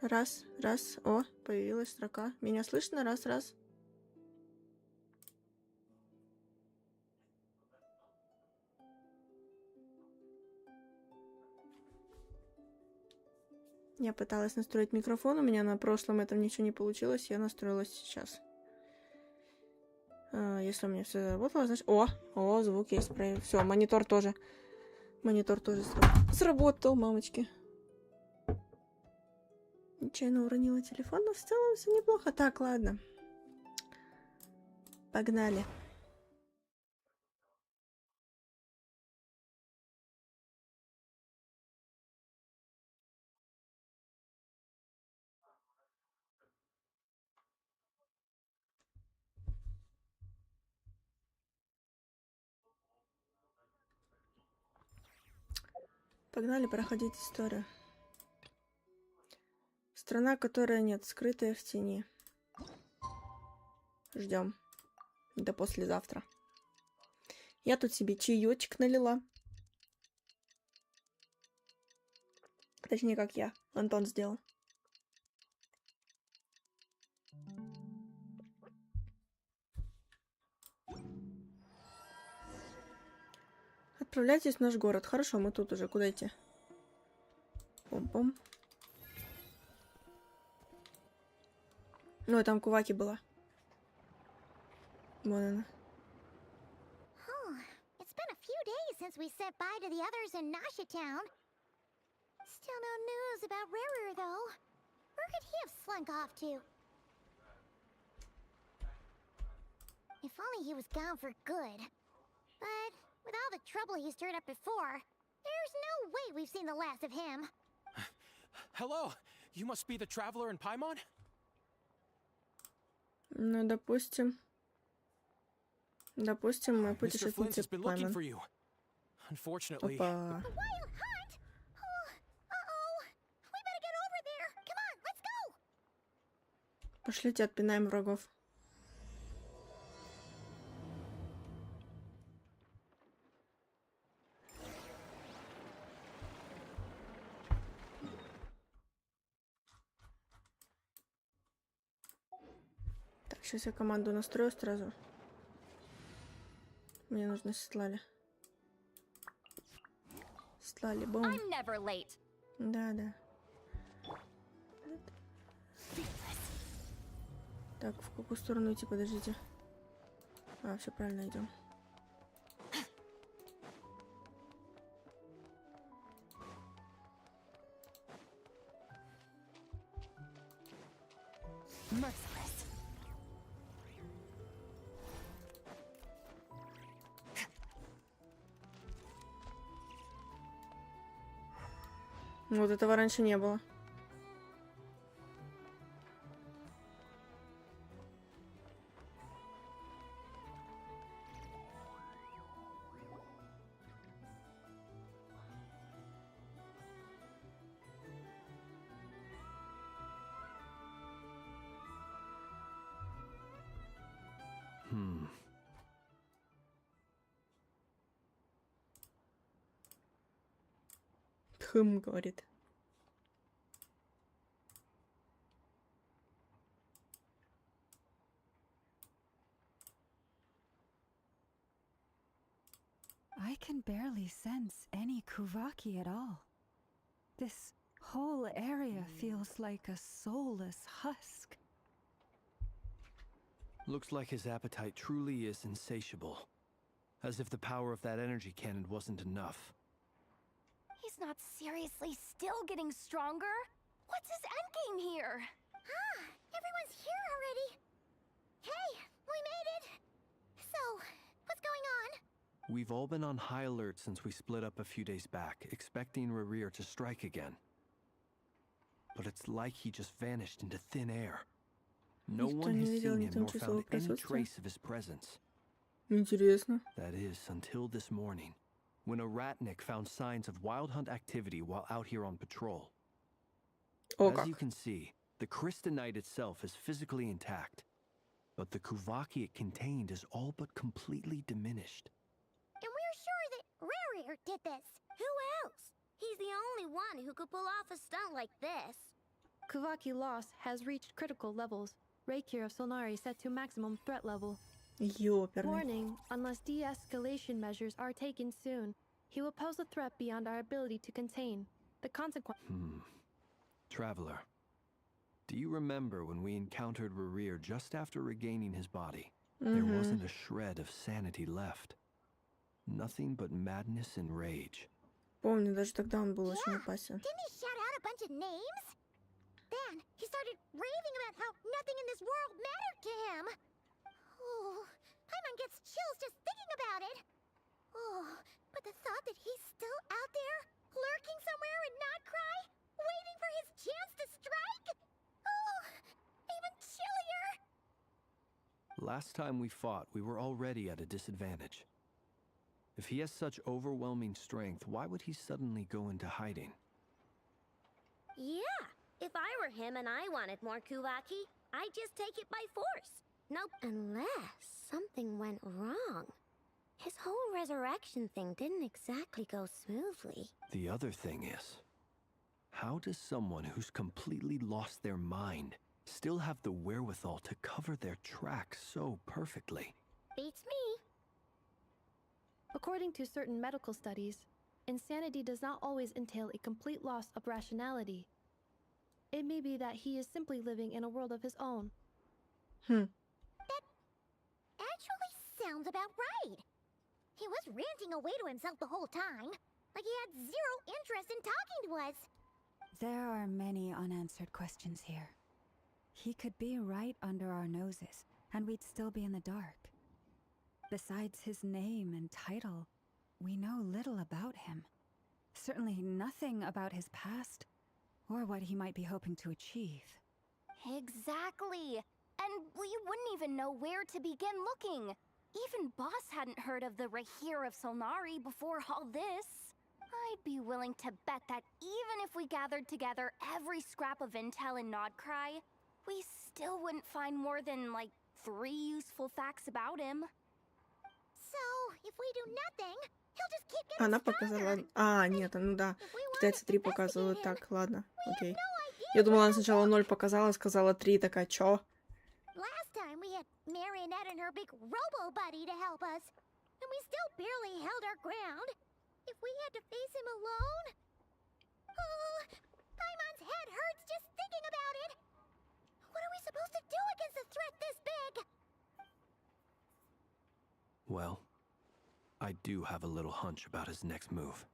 Раз, раз. О, появилась строка. Меня слышно? Раз, раз. Я пыталась настроить микрофон, у меня на прошлом этом ничего не получилось, я настроилась сейчас. Если у меня все заработало, значит... О, звук есть. Все, монитор тоже. Монитор тоже сработал, мамочки. Нечаянно уронила телефон, но в целом все неплохо. Так, ладно. Погнали. Погнали проходить историю. Страна, которая нет, скрытая в тени. Ждем. До послезавтра. Я тут себе чаечек налила. Точнее, как я. Антон сделал. Отправляйтесь в наш город. Хорошо, мы тут уже. Куда идти? Пом-пом. Ну, там Куваки была. Вон она. It's been a few days since we said bye to the others in Nasha Town. Still no news about Rarer, though. Where could he have slunk off to? If only he was gone for good. But with all the trouble he stirred up before, there's no way we've seen the last of him. Hello, you must be the traveler in Paimon? Ну, допустим. Допустим, мы Mr. Flint путешественницы has been looking Пайман. for you. Unfortunately. Опа. A wild hunt? Uh-oh. We better get over there. Come on, let's go. Пошлите, отпинаем врагов. Так, сейчас я команду настрою сразу. Мне нужно Сетлали. Сетлали, бум. I'm never late. Да, да. Так, в какую сторону идти? Подождите. Все правильно идем. Merciless. Вот этого раньше не было. Говорит. I can barely sense any Kuvaki at all. This whole area feels like a soulless husk. Looks like his appetite truly is insatiable. As if the power of that energy cannon wasn't enough. He's not seriously still getting stronger? What's his endgame here? Everyone's here already. Hey, we made it. So, what's going on? We've all been on high alert since we split up a few days back, expecting Rerir to strike again. But it's like he just vanished into thin air. No one has seen him nor found any trace of his presence. Интересно. That is, until this morning, when a ratnik found signs of wild hunt activity while out here on patrol. As you can see, the crystalline itself is physically intact, but the Kuvaki it contained is all but completely diminished. And we're sure that Rarir did this. Who else? He's the only one who could pull off a stunt like this. Kuvaki loss has reached critical levels. Reikir of Solnari set to maximum threat level. Ёперный. Warning, unless de-escalation measures are taken soon, he will pose a threat beyond our ability to contain. The consequence... Traveler, do you remember when we encountered Rerir just after regaining his body? There wasn't a shred of sanity left. Nothing but madness and rage. Помню, даже тогда он был очень опасен. Didn't he shout out a bunch of names? Then he started raving about how nothing in this world mattered to him. Oh, Paimon gets chills just thinking about it. Oh, but the thought that he's still out there, lurking somewhere in Notcry, waiting for his chance to strike? Oh, even chillier. Last time we fought, we were already at a disadvantage. If he has such overwhelming strength, why would he suddenly go into hiding? Yeah, if I were him and I wanted more Kuvaki, I'd just take it by force. Nope. Unless something went wrong. His whole resurrection thing didn't exactly go smoothly. The other thing is, how does someone who's completely lost their mind still have the wherewithal to cover their tracks so perfectly? Beats me. According to certain medical studies, insanity does not always entail a complete loss of rationality. It may be that he is simply living in a world of his own. That actually sounds about right. He was ranting away to himself the whole time, like he had zero interest in talking to us. There are many unanswered questions here. He could be right under our noses, and we'd still be in the dark. Besides his name and title, we know little about him. Certainly nothing about his past, or what he might be hoping to achieve. Exactly. And we wouldn't even know where to begin looking. Even Boss hadn't heard of the Rahir of Solnari before all this. I'd be willing to bet that even if we gathered together every scrap of intel in Nodcry, we still wouldn't find more than, like, 3 useful facts about him. So, if we do nothing, he'll just keep getting Она stronger. показала... А, нет, ну да. If we want Китайцы to 3 показывают. investigate him, Так, ладно. we have Окей. no idea Я думала, where она he'll сначала go. 0 показала, сказала 3. Такая, чё? Last time we had Marionette and her big robo-buddy to help us, and we still barely held our ground. If we had to face him alone... Oh, Paimon's head hurts just thinking about it. What are we supposed to do against a threat this big? Well, I do have a little hunch about his next move.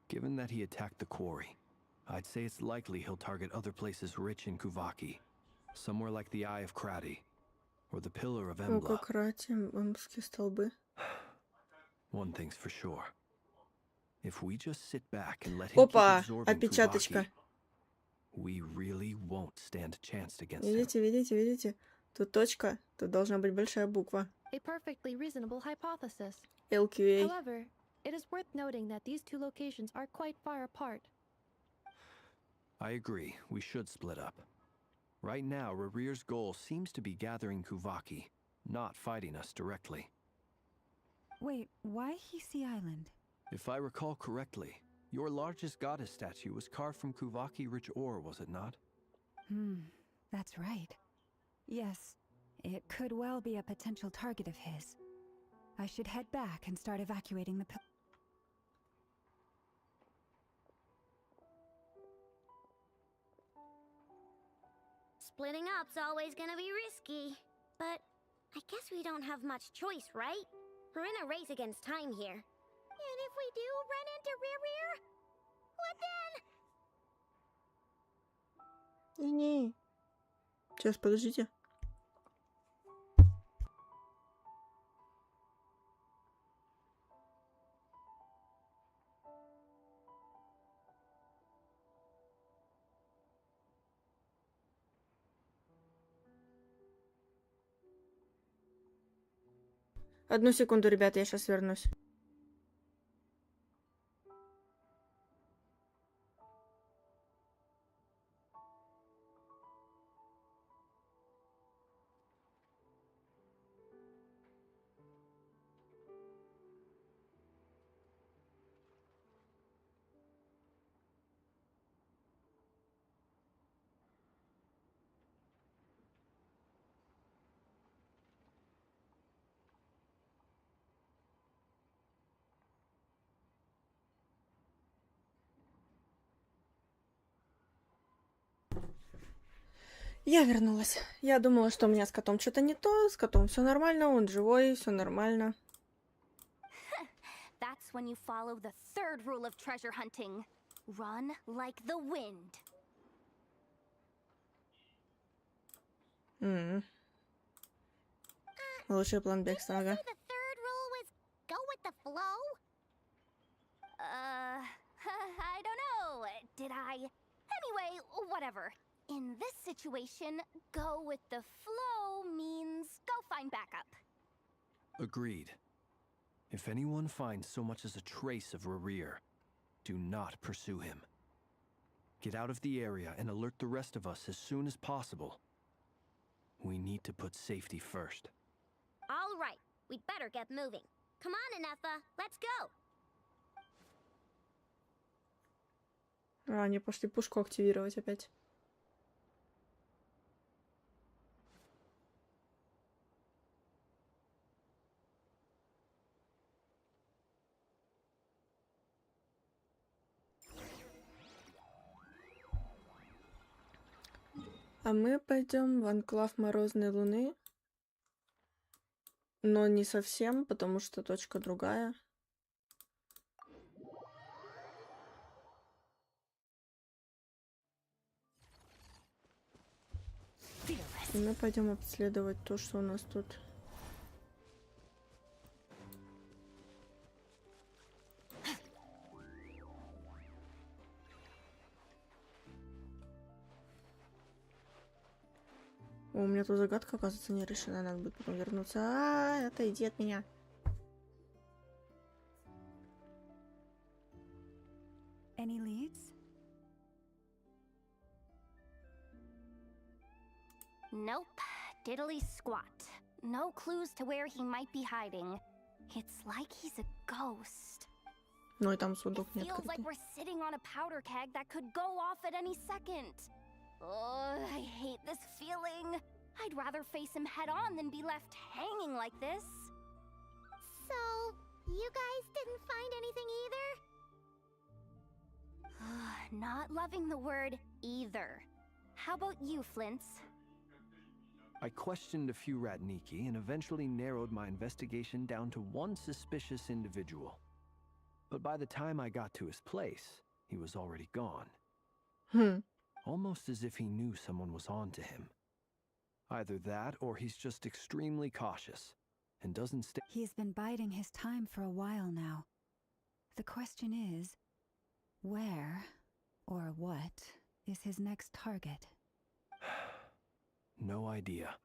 Given that he attacked the quarry, I'd say it's likely he'll target other places rich in Kuvaki. Somewhere like the Eye of Krati, or the Pillar of О, Embla. как рати, эмбские столбы. One thing's for sure. If we just sit back and let him keep Опа, absorbing опечаточка. Kuvaki, we really won't stand a chance against him. Видите, видите, видите? Тут точка, тут должна быть большая буква. A perfectly reasonable hypothesis. LQA. However, it is worth noting that these 2 locations are quite far apart. I agree, we should split up. Right now, Rerir's goal seems to be gathering Kuvaki, not fighting us directly. Wait, why Hisi Island? If I recall correctly, your largest goddess statue was carved from Kuvaki-rich ore, was it not? That's right. Yes, it could well be a potential target of his. I should head back and start evacuating the Splitting up's always gonna be risky. But I guess we don't have much choice, right? We're in a race against time here. And if we do run into Rerir, what then? Не-не. Сейчас, подождите. Одну секунду, ребята, я сейчас вернусь. Я вернулась. Я думала, что у меня с котом что-то не то. С котом все нормально, он живой, все нормально. That's when you follow the third rule of treasure hunting. Run like the wind. Лучший план бегства, ага. The third rule was go with the flow? I don't know. Did I? Anyway, whatever. In this situation, go with the flow means go find backup. Agreed. If anyone finds so much as a trace of Rerir, do not pursue him. Get out of the area and alert the rest of us as soon as possible. We need to put safety first. All right, we'd better get moving. Come on, Anefa, let's go. Они пошли пушку активировать опять. А мы пойдем в анклав Морозной Луны. Но не совсем, потому что точка другая. И мы пойдем обследовать то, что у нас тут. О, у меня тут загадка, оказывается, не решена. Надо будет потом вернуться. Отойди от меня. Any leads? Nope. Diddly squat. No clues to where he might be hiding. It's like he's a ghost. Ну и там сундук не It feels like открытый. we're sitting on a powder keg that could go off at any second. Oh, I hate this feeling. I'd rather face him head on than be left hanging like this. So, you guys didn't find anything either? Not loving the word either. How about you, Flint's? I questioned a few Ratniki and eventually narrowed my investigation down to one suspicious individual. But by the time I got to his place, he was already gone. Almost as if he knew someone was on to him. Either that, or he's just extremely cautious and doesn't stay. He's been biding his time for a while now. The question is, where or what is his next target? No idea.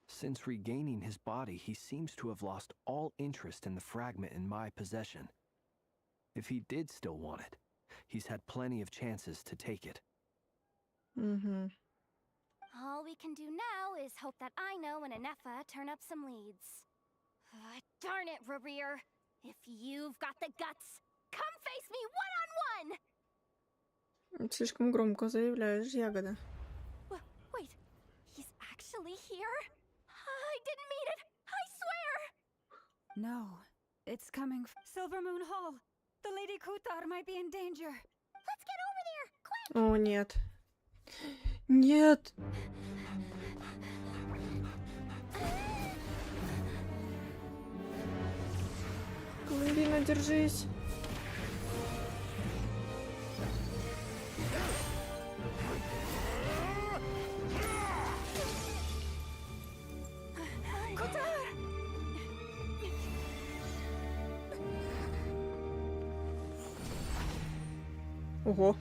Since regaining his body, he seems to have lost all interest in the fragment in my possession. If he did still want it, he's had plenty of chances to take it. All we can do now is hope that Aino and Anefa turn up some leads. Darn it, Rerir. If you've got the guts, come face me one-on-one! Слишком громко заявляешь, Ягода. Wait, he's actually here? I didn't mean it, I swear! No, it's coming. Silver Moon Hall. The Lady Kutar might be in danger. Let's get over there, quick! О, нет. Нет! Клэрина, держись! Ого!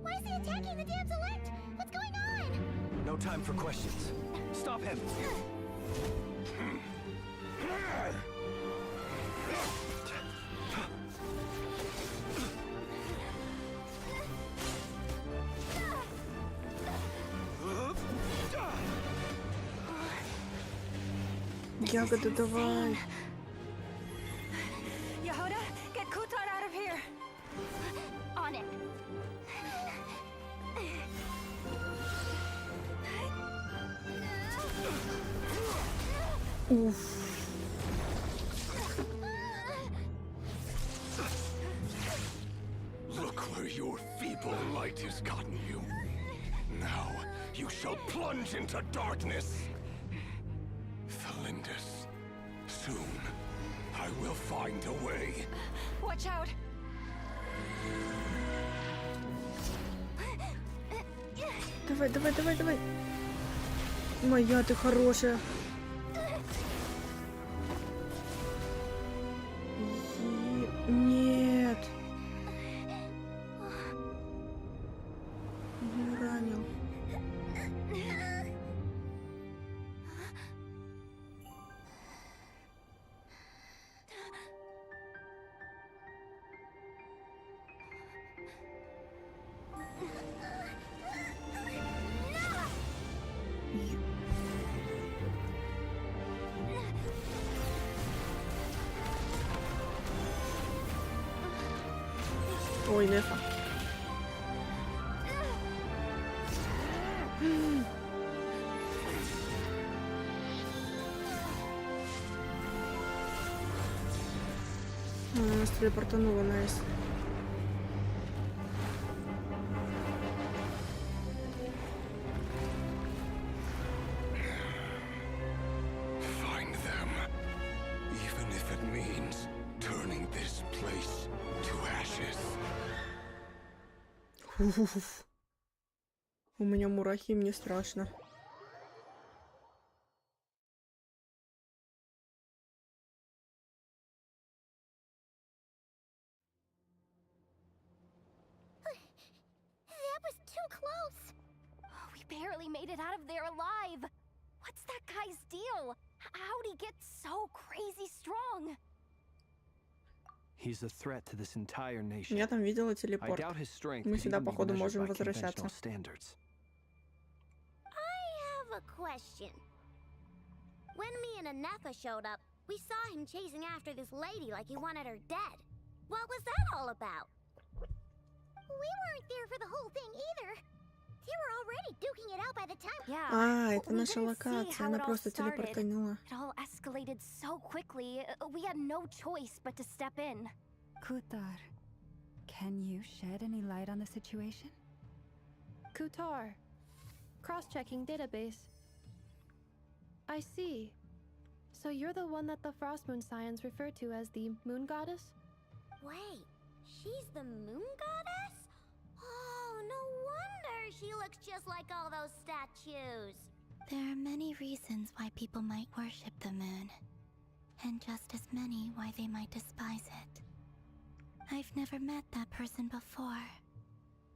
Why is he attacking the damsel elect? What's going on? No time for questions. Stop him! Ягода, давай! Yehoda, get Kutar out of here. On it. Уф. feeble light has gotten you. Now you shall plunge into darkness. Thalindus, soon I will find a way. Watch out! Давай, давай, давай, давай. Моя ты хорошая. Нет. Не ранил. Ой, Лефа. Она нас телепортанула, найс. Find them, even if it means turning this place to ashes. Фу-фу-фу. У меня мурахи, мне страшно. That was too close. We barely made it out of there alive. What's that guy's deal? How'd he get so crazy strong? He's a threat to this entire nation. Я там видела I телепорт. doubt his strength Мы could сюда, even be походу, measured можем by возвращаться. conventional standards. I have a question. When me and Anetha showed up, we saw him chasing after this lady like he wanted her dead. What was that all about? We weren't there for the whole thing either. They were already duking it out by the time. Yeah. А, это we наша didn't see локация. how Она it all просто started. телепортанула. It all escalated so quickly. We had no choice but to step in. Kutar, can you shed any light on the situation? Kutar. Cross-checking database. I see. So you're the one that the Frost Moon Scions refer to as the Moon Goddess? Wait, she's the moon goddess? Oh, no wonder she looks just like all those statues. There are many reasons why people might worship the moon, and just as many why they might despise it. I've never met that person before,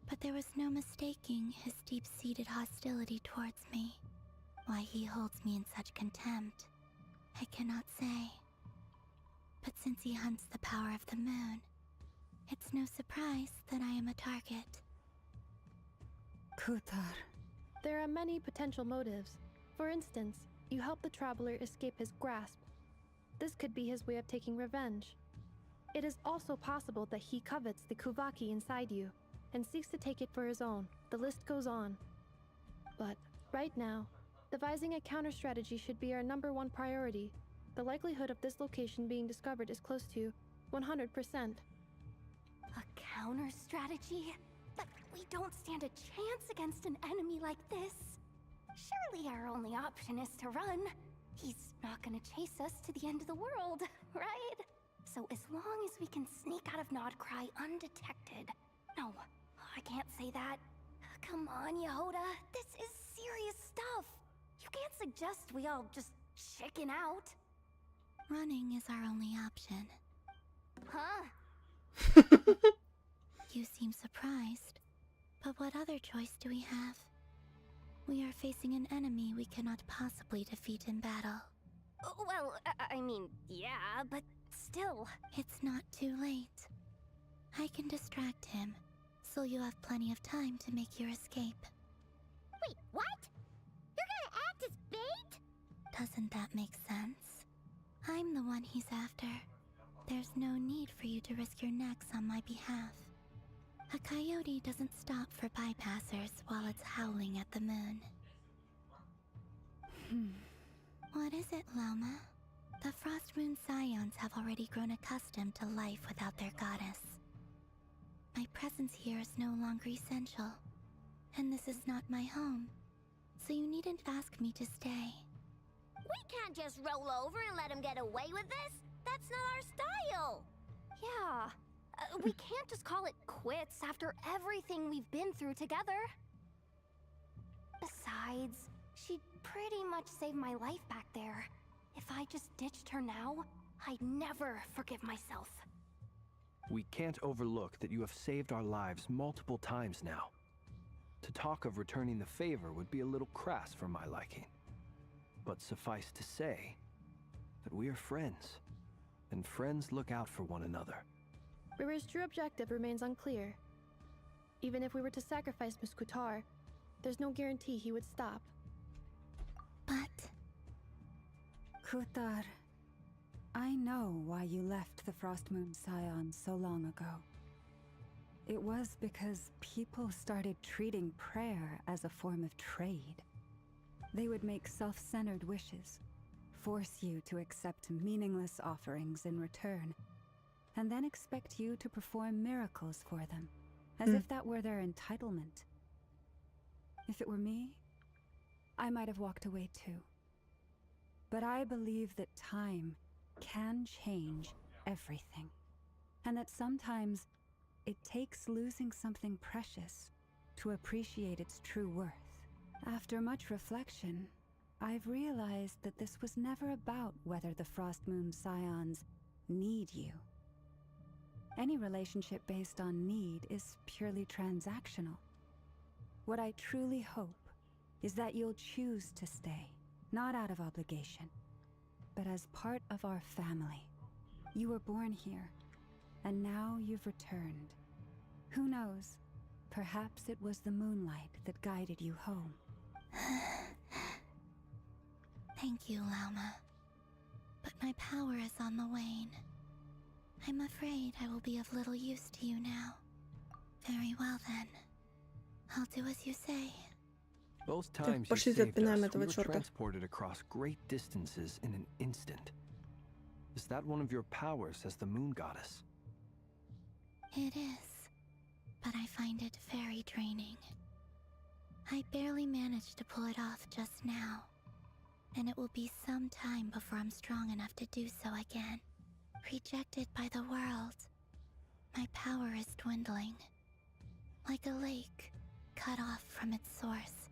but there was no mistaking his deep-seated hostility towards me. Why he holds me in such contempt, I cannot say. But since he hunts the power of the moon, it's no surprise that I am a target. Kutar. There are many potential motives. For instance, you help the traveler escape his grasp. This could be his way of taking revenge. It is also possible that he covets the Kuvaki inside you and seeks to take it for his own. The list goes on. But right now, devising a counter-strategy should be our #1 priority. The likelihood of this location being discovered is close to 100%. A counter strategy? But we don't stand a chance against an enemy like this. Surely our only option is to run. He's not gonna chase us to the end of the world, right? So as long as we can sneak out of Nodcry undetected. No, I can't say that. Come on, Yehoda. This is serious stuff. You can't suggest we all just chicken out. Running is our only option. Huh? You seem surprised. But what other choice do we have? We are facing an enemy we cannot possibly defeat in battle. Well, I mean, yeah, but still. It's not too late. I can distract him, so you'll have plenty of time to make your escape. Wait, what? You're gonna act as bait? Doesn't that make sense? I'm the one he's after. There's no need for you to risk your necks on my behalf. A coyote doesn't stop for bypassers while it's howling at the moon. What is it, Loma? The Frost Moon Scions have already grown accustomed to life without their goddess. My presence here is no longer essential. And this is not my home. So you needn't ask me to stay. We can't just roll over and let him get away with this. That's not our style. Yeah. We can't just call it quits after everything we've been through together. Besides, she pretty much saved my life back there. If I just ditched her now, I'd never forgive myself. We can't overlook that you have saved our lives multiple times now. To talk of returning the favor would be a little crass for my liking. But suffice to say that we are friends, and friends look out for one another. River's true objective remains unclear. Even if we were to sacrifice Miss Kutar, there's no guarantee he would stop. But... Kutar, I know why you left the Frost Moon Scion so long ago. It was because people started treating prayer as a form of trade. They would make self-centered wishes, force you to accept meaningless offerings in return, and then expect you to perform miracles for them, as if that were their entitlement. If it were me, I might have walked away too. But I believe that time can change everything, and that sometimes it takes losing something precious to appreciate its true worth. After much reflection, I've realized that this was never about whether the Frost Moon Scions need you. Any relationship based on need is purely transactional. What I truly hope is that you'll choose to stay, not out of obligation, but as part of our family. You were born here, and now you've returned. Who knows? Perhaps it was the moonlight that guided you home. Thank you, Lauma. But my power is on the wane. I'm afraid I will be of little use to you now. Very well then. I'll do as you say. Both times you Пошли saved запинаем us, этого we were чёрта. transported across great distances in an instant. Is that one of your powers as the moon goddess? It is, but I find it very draining. I barely managed to pull it off just now, and it will be some time before I'm strong enough to do so again. Rejected by the world, my power is dwindling. Like a lake cut off from its source,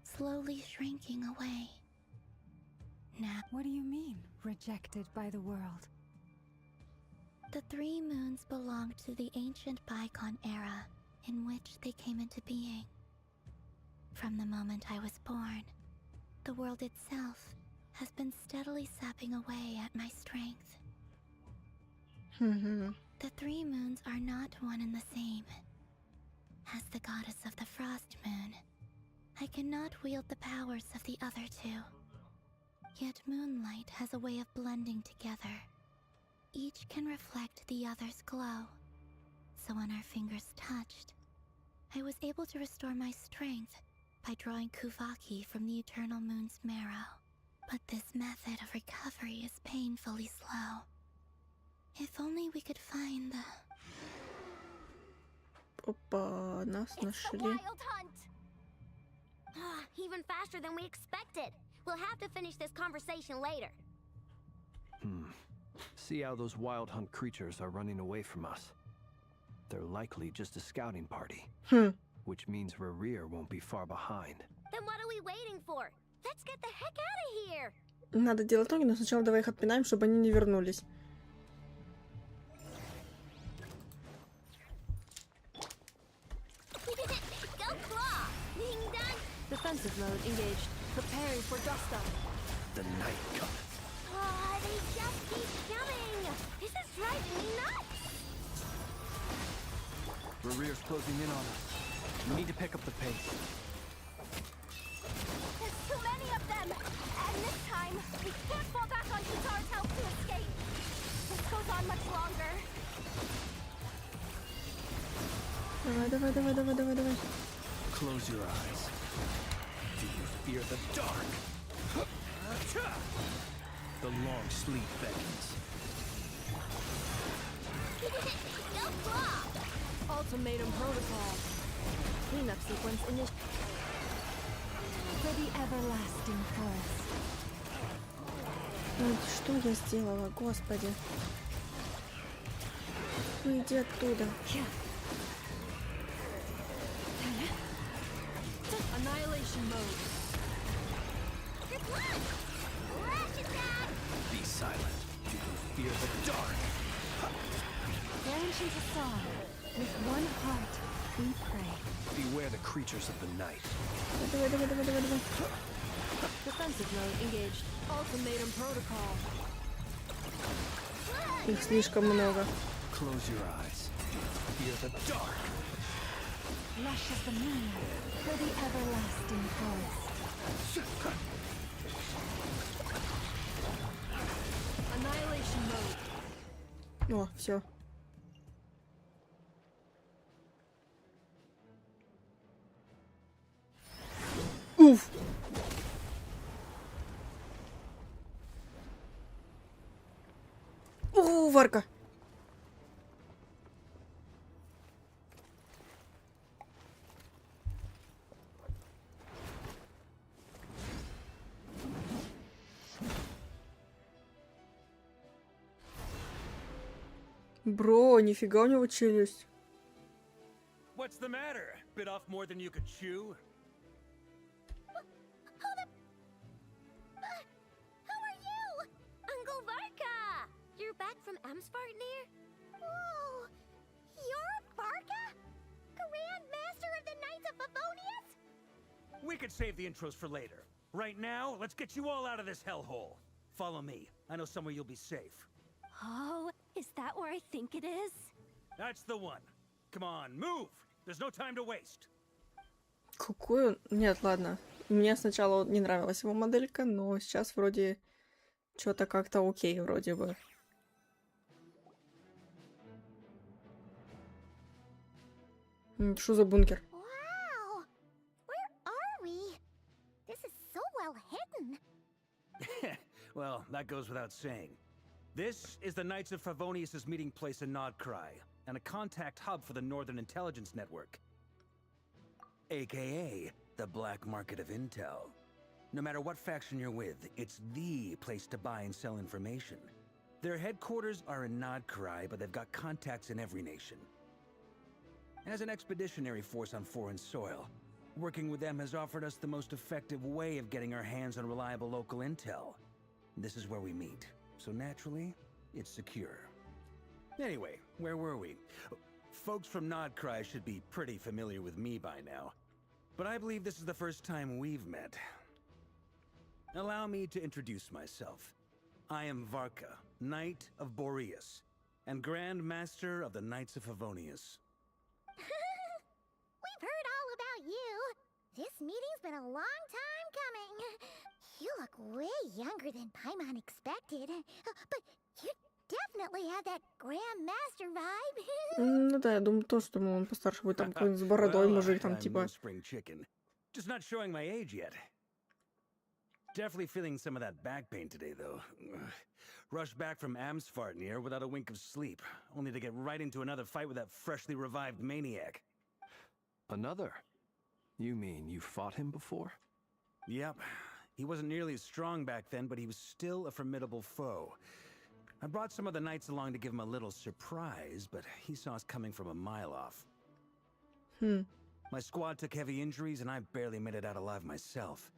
slowly shrinking away. Now, What do you mean, rejected by the world? the three moons belonged to the ancient bygone era in which they came into being. From the moment I was born, the world itself has been steadily sapping away at my strength. The three moons are not one and the same. As the goddess of the Frost Moon, I cannot wield the powers of the other two. Yet moonlight has a way of blending together. Each can reflect the other's glow. So when our fingers touched, I was able to restore my strength by drawing Kuvaki from the eternal moon's marrow. But this method of recovery is painfully slow. If only we could find the... Опа, нас It's the нашли. wild hunt! Even faster than we expected. We'll have to finish this conversation later. See how those wild hunt creatures are running away from us. They're likely just a scouting party. Which means Rerir won't be far behind. Then what are we waiting for? Let's get the heck out of here! Надо делать ноги, но сначала давай их отпинаем, чтобы они не вернулись. Go claw! Ding dong! Defensive mode engaged. Preparing for dust up. The night cometh. They just keep coming! This is driving me nuts! Rerir's closing in on us. We need to pick up the pace. There's too many of them! And this time, we can't fall back on Kutar's help to escape. This goes on much longer. Давай. Close your eyes. Do you fear the dark? The long sleep beckons. Go claw! Ultimatum protocol. Cleanup sequence initiated. For the everlasting forest. Ой, что я сделала, господи? Уйди оттуда. Annihilation mode. Be silent. You can fear the dark. Branch into song. With one heart, we pray. Beware the creatures of the night. Давай, давай, давай, давай, давай. Defensive mode engaged. Ultimatum protocol. Их слишком много. Close your eyes. Fear the dark. Lush as the moon. For the everlasting forest. Annihilation mode. О, все. Уф. О, Варка. Бро, нифига у него челюсть. What's the matter? Bit off more than you could chew? Who are you? Uncle Varka! You're back from Amsfartnir? Oh, you're Varka? Grand Master of the Knights of Favonius? We could save the intros for later. Right now, let's get you all out of this hellhole. Follow me. I know somewhere you'll be safe. Oh, is that where I think it is? That's the one. Come on, move! There's no time to waste. Какой он... Нет, ладно. Мне сначала не нравилась его моделька, но сейчас вроде что-то как-то окей, вроде бы. Что за бункер? Wow, where are we? This is so well hidden. Well, that goes without saying. This is the Knights of Favonius' meeting place in Nodcry, and a contact hub for the Northern Intelligence Network. AKA, the black market of intel. No matter what faction you're with, it's the place to buy and sell information. Their headquarters are in Nodcry, but they've got contacts in every nation. As an expeditionary force on foreign soil, working with them has offered us the most effective way of getting our hands on reliable local intel. This is where we meet, so naturally, it's secure. Anyway, where were we? Folks from Nodcry should be pretty familiar with me by now, but I believe this is the first time we've met. Allow me to introduce myself. I am Varka, Knight of Boreas, and Grand Master of the Knights of Favonius. We've heard all about you. This meeting's been a long time coming. You look way younger than Paimon expected. But you definitely have that Grand Master vibe. Ну да, я думаю, тоже, думаю, он постарше будет, там какой-нибудь с бородой мужик, там I'm типа... no spring chicken. Just not showing my age yet. Definitely feeling some of that back pain today, though. Rushed back from Amsfartnir without a wink of sleep, only to get right into another fight with that freshly revived maniac. Another? You mean you fought him before? Yep. He wasn't nearly as strong back then, but he was still a formidable foe. I brought some of the knights along to give him a little surprise, but he saw us coming from a mile off. My squad took heavy injuries, and I barely made it out alive myself.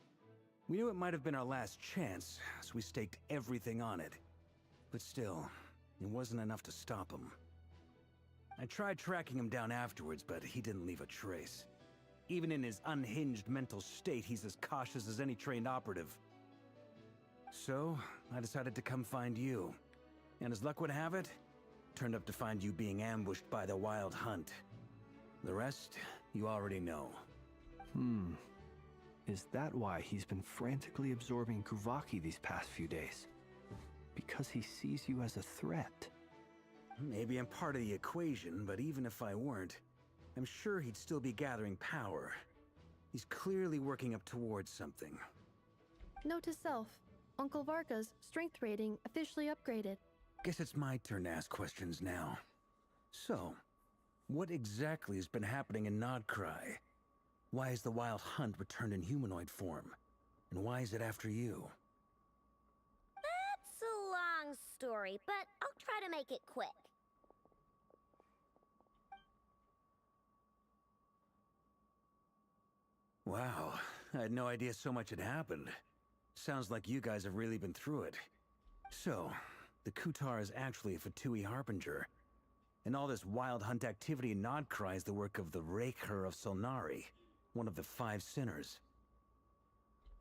We knew it might have been our last chance, so we staked everything on it. But still, it wasn't enough to stop him. I tried tracking him down afterwards, but he didn't leave a trace. Even in his unhinged mental state, he's as cautious as any trained operative. So, I decided to come find you. And as luck would have it, turned up to find you being ambushed by the Wild Hunt. The rest, you already know. Is that why he's been frantically absorbing Kuvaki these past few days? Because he sees you as a threat? Maybe I'm part of the equation, but even if I weren't, I'm sure he'd still be gathering power. He's clearly working up towards something. Note to self, Uncle Varka's strength rating officially upgraded. Guess it's my turn to ask questions now. So, What exactly has been happening in Nodcry? Why has the Wild Hunt returned in humanoid form? And why is it after you? That's a long story, but I'll try to make it quick. Wow, I had no idea so much had happened. Sounds like you guys have really been through it. So, the Kutar is actually a Fatui Harbinger. And all this Wild Hunt activity in Nodcry is the work of the Raker of Solnari, one of the 5 sinners.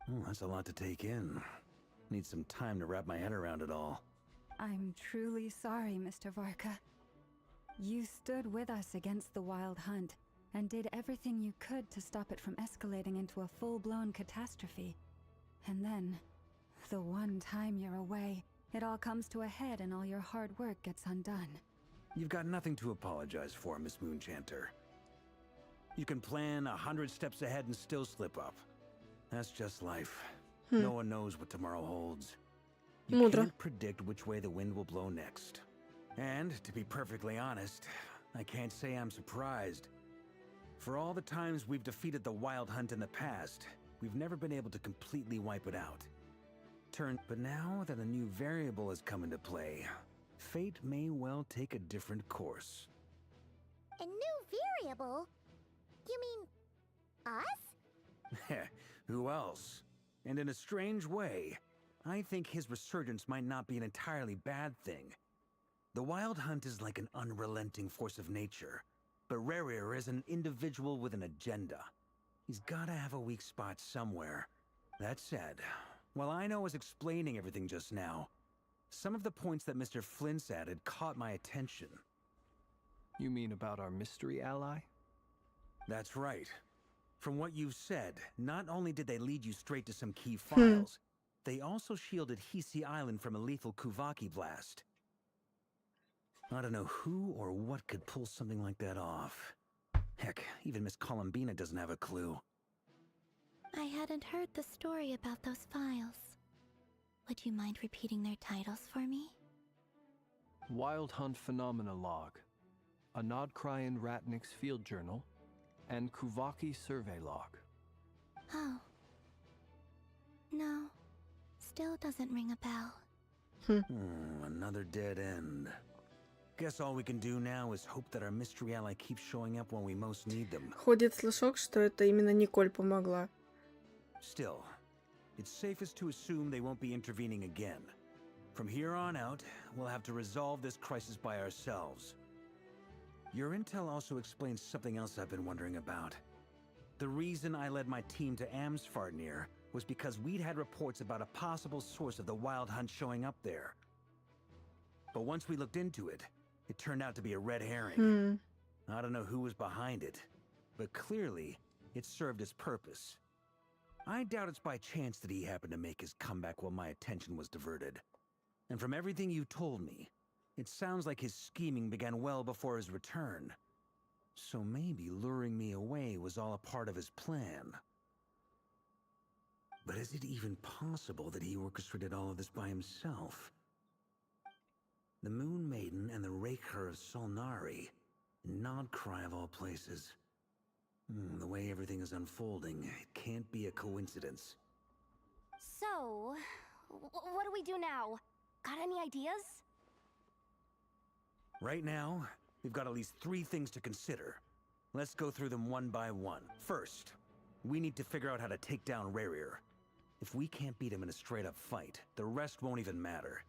Oh, that's a lot to take in. Need some time to wrap my head around it all. I'm truly sorry, Mr. Varka. You stood with us against the Wild Hunt and did everything you could to stop it from escalating into a full-blown catastrophe. And then, the one time you're away, it all comes to a head and all your hard work gets undone. You've got nothing to apologize for, Miss Moonchanter. You can plan 100 steps ahead and still slip up. That's just life. No one knows what tomorrow holds. You can't predict which way the wind will blow next. And, to be perfectly honest, I can't say I'm surprised. For all the times we've defeated the Wild Hunt in the past, we've never been able to completely wipe it out. But now that a new variable has come into play, fate may well take a different course. A new variable? You mean us? Who else? And in a strange way, I think his resurgence might not be an entirely bad thing. The Wild Hunt is like an unrelenting force of nature, but Rerir is an individual with an agenda. He's gotta have a weak spot somewhere. That said, while I was explaining everything just now, some of the points that Mr. Flint's added caught my attention. You mean about our mystery ally? That's right. From what you've said, not only did they lead you straight to some key files, they also shielded Hisi Island from a lethal Kuvaki blast. I don't know who or what could pull something like that off. Heck, even Miss Columbina doesn't have a clue. I hadn't heard the story about those files. Would you mind repeating their titles for me? Wild Hunt Phenomena Log, a Nodcryan Ratnik's Field Journal, and Kuvaki Survey Log. Oh. No. Still doesn't ring a bell. Another dead end. Guess all we can do now is hope that our mystery ally keeps showing up when we most need them. Ходит слушок, что это именно Николь помогла. Still, it's safest to assume they won't be intervening again. From here on out, we'll have to resolve this crisis by ourselves. Your intel also explains something else I've been wondering about. The reason I led my team to Amsfarnir was because we'd had reports about a possible source of the Wild Hunt showing up there. But once we looked into it, it turned out to be a red herring. I don't know who was behind it, but clearly, it served its purpose. I doubt it's by chance that he happened to make his comeback while my attention was diverted. And from everything you told me, it sounds like his scheming began well before his return. So maybe luring me away was all a part of his plan. But is it even possible that he orchestrated all of this by himself? The Moon Maiden and the Raker of Solnari, Nodcry of all places. The way everything is unfolding, it can't be a coincidence. So, what do we do now? Got any ideas? Right now, we've got at least 3 things to consider. Let's go through them one by one. First, we need to figure out how to take down Rerir. If we can't beat him in a straight-up fight, the rest won't even matter.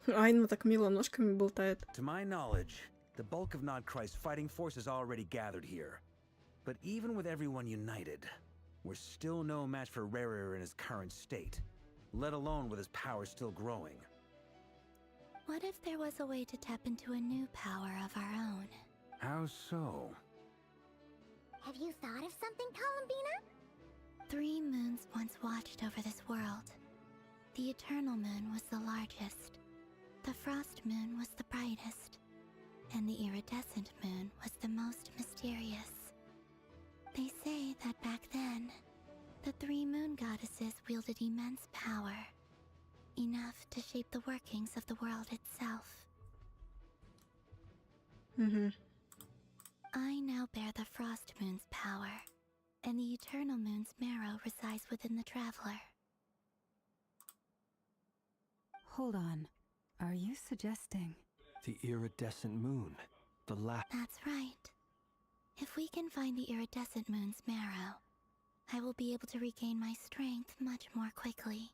Айна так мило ножками болтает. To my knowledge, the bulk of Nodcry's fighting force is already gathered here. But even with everyone united, we're still no match for Rerir in his current state, let alone with his power still growing. What if there was a way to tap into a new power of our own? How so? Have you thought of something, Columbina? 3 moons once watched over this world. The Eternal Moon was the largest. The Frost Moon was the brightest. And the Iridescent Moon was the most mysterious. They say that back then, the 3 moon goddesses wielded immense power. Enough to shape the workings of the world itself. suggesting? The iridescent moon. The last. That's right. If we can find the iridescent moon's marrow, I will be able to regain my strength much more quickly.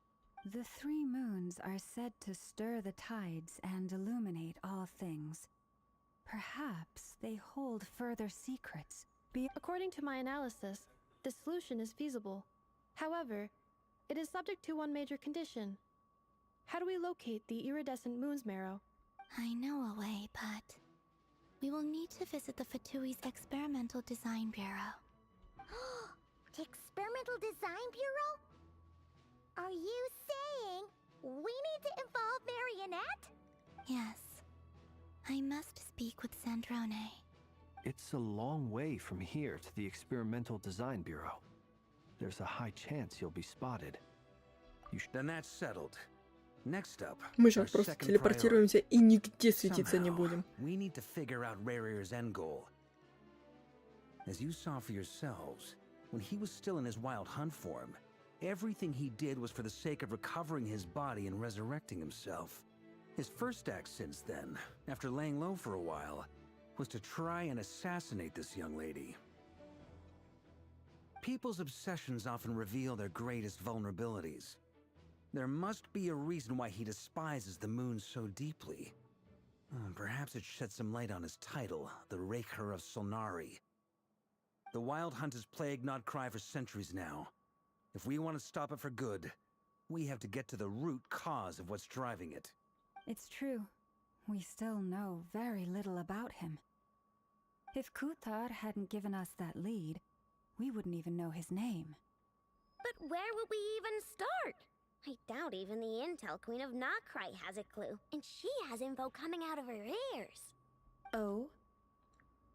The 3 moons are said to stir the tides and illuminate all things. Perhaps they hold further secrets. According to my analysis, this solution is feasible. However, it is subject to one major condition. How do we locate the iridescent moon's marrow? I know a way, but we will need to visit the Fatui's Experimental Design Bureau. Experimental Design Bureau? Are you saying we need to involve Marionette? Yes. I must speak with Sandrone. It's a long way from here to the Experimental Design Bureau. There's a high chance you'll be spotted. Then that's settled. Next up, Мы our сейчас просто second телепортируемся и нигде светиться не Somehow, будем. we need to figure out Rarier's end goal. As you saw for yourselves, when he was still in his wild hunt form, everything he did was for the sake of recovering his body and resurrecting himself. His first act since then, after laying low for a while, was to try and assassinate this young lady. People's obsessions often reveal their greatest vulnerabilities. There must be a reason why he despises the moon so deeply. Perhaps it sheds some light on his title, the Raker of Solnari. The Wild Hunt has plagued Nodcry for centuries now. If we want to stop it for good, we have to get to the root cause of what's driving it. It's true. We still know very little about him. If Kuthar hadn't given us that lead, we wouldn't even know his name. But where would we even start? I doubt even the Intel Queen of Nodcry has a clue, and she has info coming out of her ears. Oh?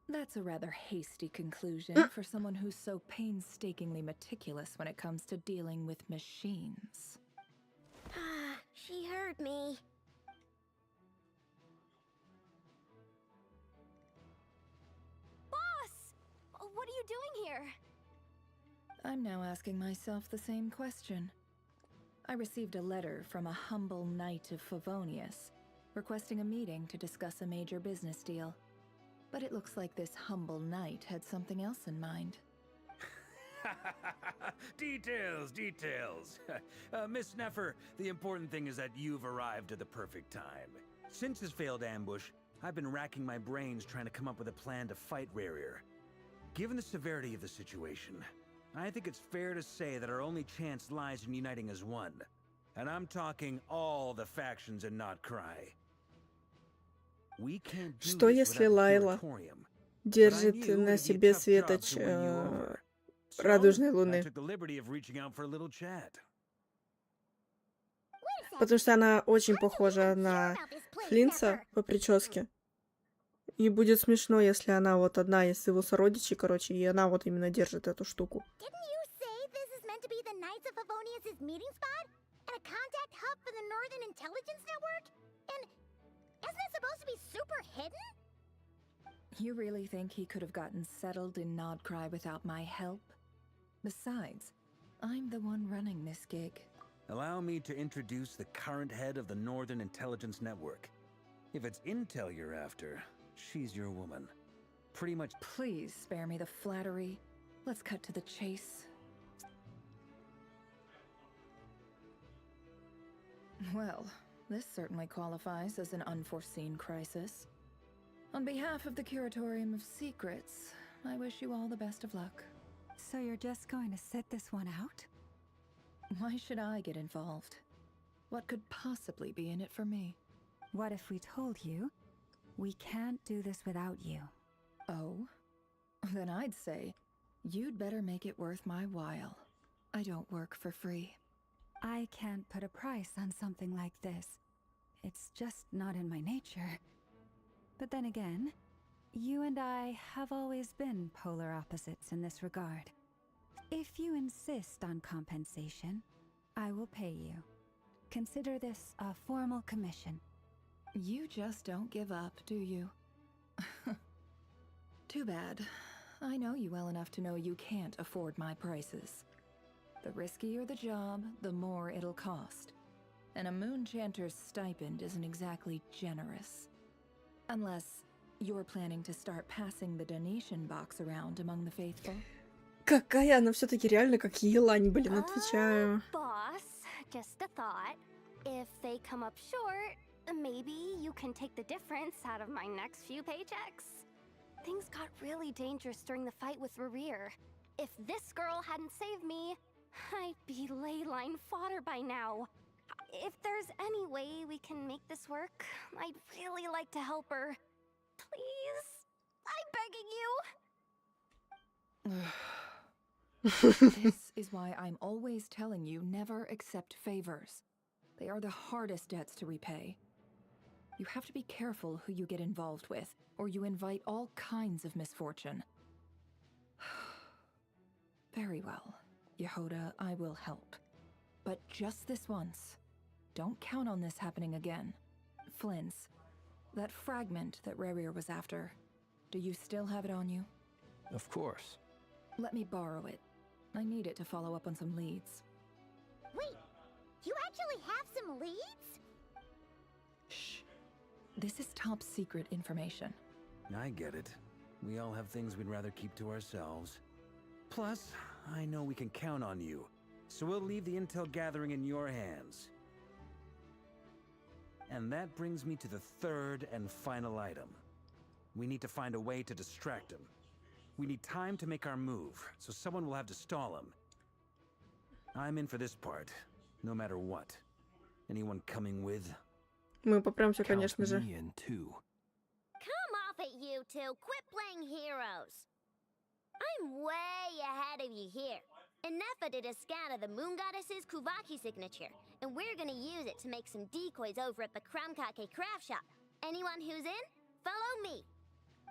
That's a rather hasty conclusion for someone who's so painstakingly meticulous when it comes to dealing with machines. Ah, she heard me. Boss! What are you doing here? I'm now asking myself the same question. I received a letter from a humble knight of Favonius, requesting a meeting to discuss a major business deal. But it looks like this humble knight had something else in mind. Details, details. Miss Neffer, the important thing is that you've arrived at the perfect time. Since his failed ambush, I've been racking my brains trying to come up with a plan to fight Rarier. Given the severity of the situation, I think it's fair to say that our only chance lies in uniting as one. And I'm talking all the factions in Nodcry. Что если Лайла держит на себе светоч радужной луны? Потому что она очень похожа на Флинца по прическе. И будет смешно, если она вот одна из его сородичей, короче, и она вот именно держит эту штуку. Isn't it supposed to be super hidden? You really think he could have gotten settled in Nodcry without my help? Besides, I'm the one running this gig. Allow me to introduce the current head of the Northern Intelligence Network. If it's intel you're after, she's your woman. Pretty much. Please spare me the flattery. Let's cut to the chase. Well, this certainly qualifies as an unforeseen crisis. On behalf of the Curatorium of Secrets, I wish you all the best of luck. So you're just going to sit this one out? Why should I get involved? What could possibly be in it for me? What if we told you we can't do this without you? Oh? Then I'd say you'd better make it worth my while. I don't work for free. I can't put a price on something like this. It's just not in my nature. But then again, you and I have always been polar opposites in this regard. If you insist on compensation, I will pay you. Consider this a formal commission. You just don't give up, do you? Too bad. I know you well enough to know you can't afford my prices. The riskier the job, the more it'll cost. and a moon chanter's stipend isn't exactly generous. Unless you're planning to start passing the donation box around among the faithful. Какая она все-таки реально как елань, блин, отвечаю. Boss, just a thought. If they come up short, maybe you can take the difference out of my next few paychecks. Things got really dangerous during the fight with Rerir. If this girl hadn't saved me, I'd be ley line fodder by now. If there's any way we can make this work, I'd really like to help her. Please, I'm begging you. This is why I'm always telling you never accept favors. They are the hardest debts to repay. You have to be careful who you get involved with, or you invite all kinds of misfortune. Very well, Yehoda, I will help. But just this once. Don't count on this happening again. Flints, that fragment that Rerir was after, do you still have it on you? Of course. Let me borrow it. I need it to follow up on some leads. Wait, you actually have some leads? Shh. This is top secret information. I get it. We all have things we'd rather keep to ourselves. Plus, I know we can count on you, so we'll leave the intel gathering in your hands. And that brings me to the third and final item. We need to find a way to distract him. We need time to make our move, so someone will have to stall him. I'm in for this part, no matter what. Anyone coming with? Мы попремся, конечно же. Come off it, you two. Quit playing heroes. I'm way ahead of you here. Nefa did a scan of the Moon Goddess's Kuvaki signature, and we're gonna use it to make some decoys over at the Kramkake craft shop. Anyone who's in, follow me.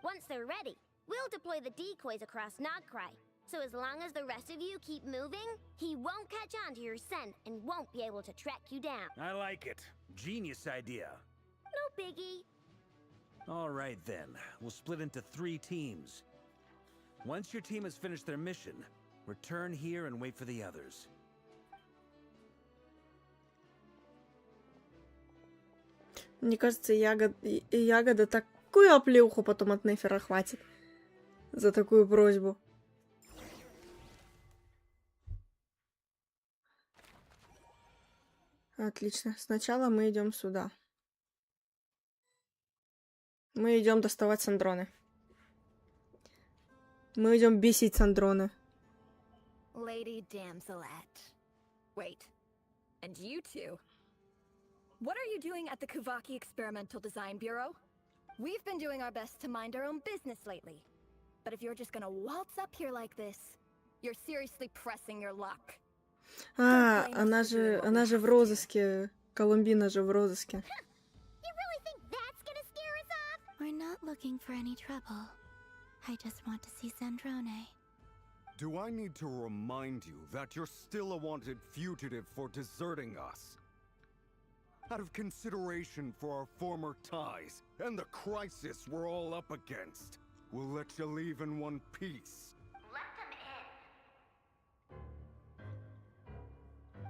Once they're ready, we'll deploy the decoys across Nagcry. So as long as the rest of you keep moving, he won't catch on to your scent and won't be able to track you down. I like it. Genius idea. No biggie. All right then, we'll split into 3 teams. Once your team has finished their mission, return here and wait for the others. Мне кажется, Ягода такую оплеуху потом от Нефера хватит за такую просьбу. Отлично. Сначала мы идем сюда. Мы идем доставать сандроны. Мы идем бесить сандроны. Lady Damselette. Wait. And you two? What are you doing at the Kuvaki Experimental Design Bureau? We've been doing our best to mind our own business lately. But if you're just gonna waltz up here like this, you're seriously pressing your luck. А, она же в розыске. Колумбина же в розыске. You really think that's gonna scare us off? We're not looking for any trouble. I just want to see Sandrone. Do I need to remind you that you're still a wanted fugitive for deserting us? Out of consideration for our former ties and the crisis we're all up against, we'll let you leave in one piece. Let them in.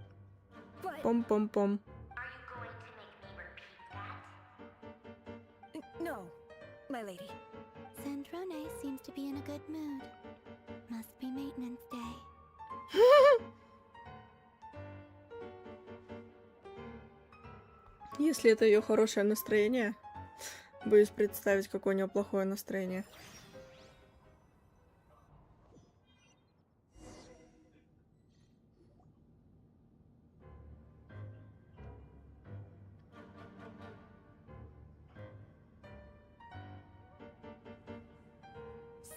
But Пом-пом-пом. Are you going to make me repeat that? no, my lady. Sandrone seems to be in a good mood. Must be maintenance day. Если это ее хорошее настроение, боюсь представить, какое у нее плохое настроение.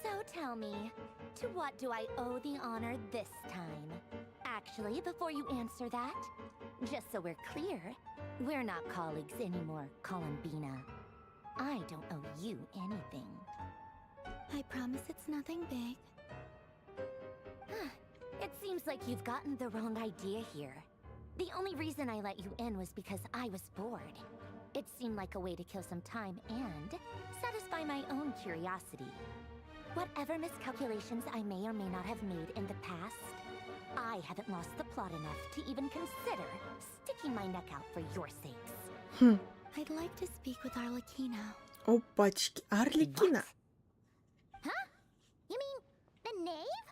So tell me, to what do I owe the honor this time? Actually, before you answer that, just so we're clear, we're not colleagues anymore, Columbina. I don't owe you anything. I promise it's nothing big. It seems like you've gotten the wrong idea here. The only reason I let you in was because I was bored. It seemed like a way to kill some time and satisfy my own curiosity. Whatever miscalculations I may or may not have made in the past, I haven't lost the plot enough to even consider sticking my neck out for your sakes. I'd like to speak with Arlecchino. Опачки, Арлекино. Huh? You mean the knave?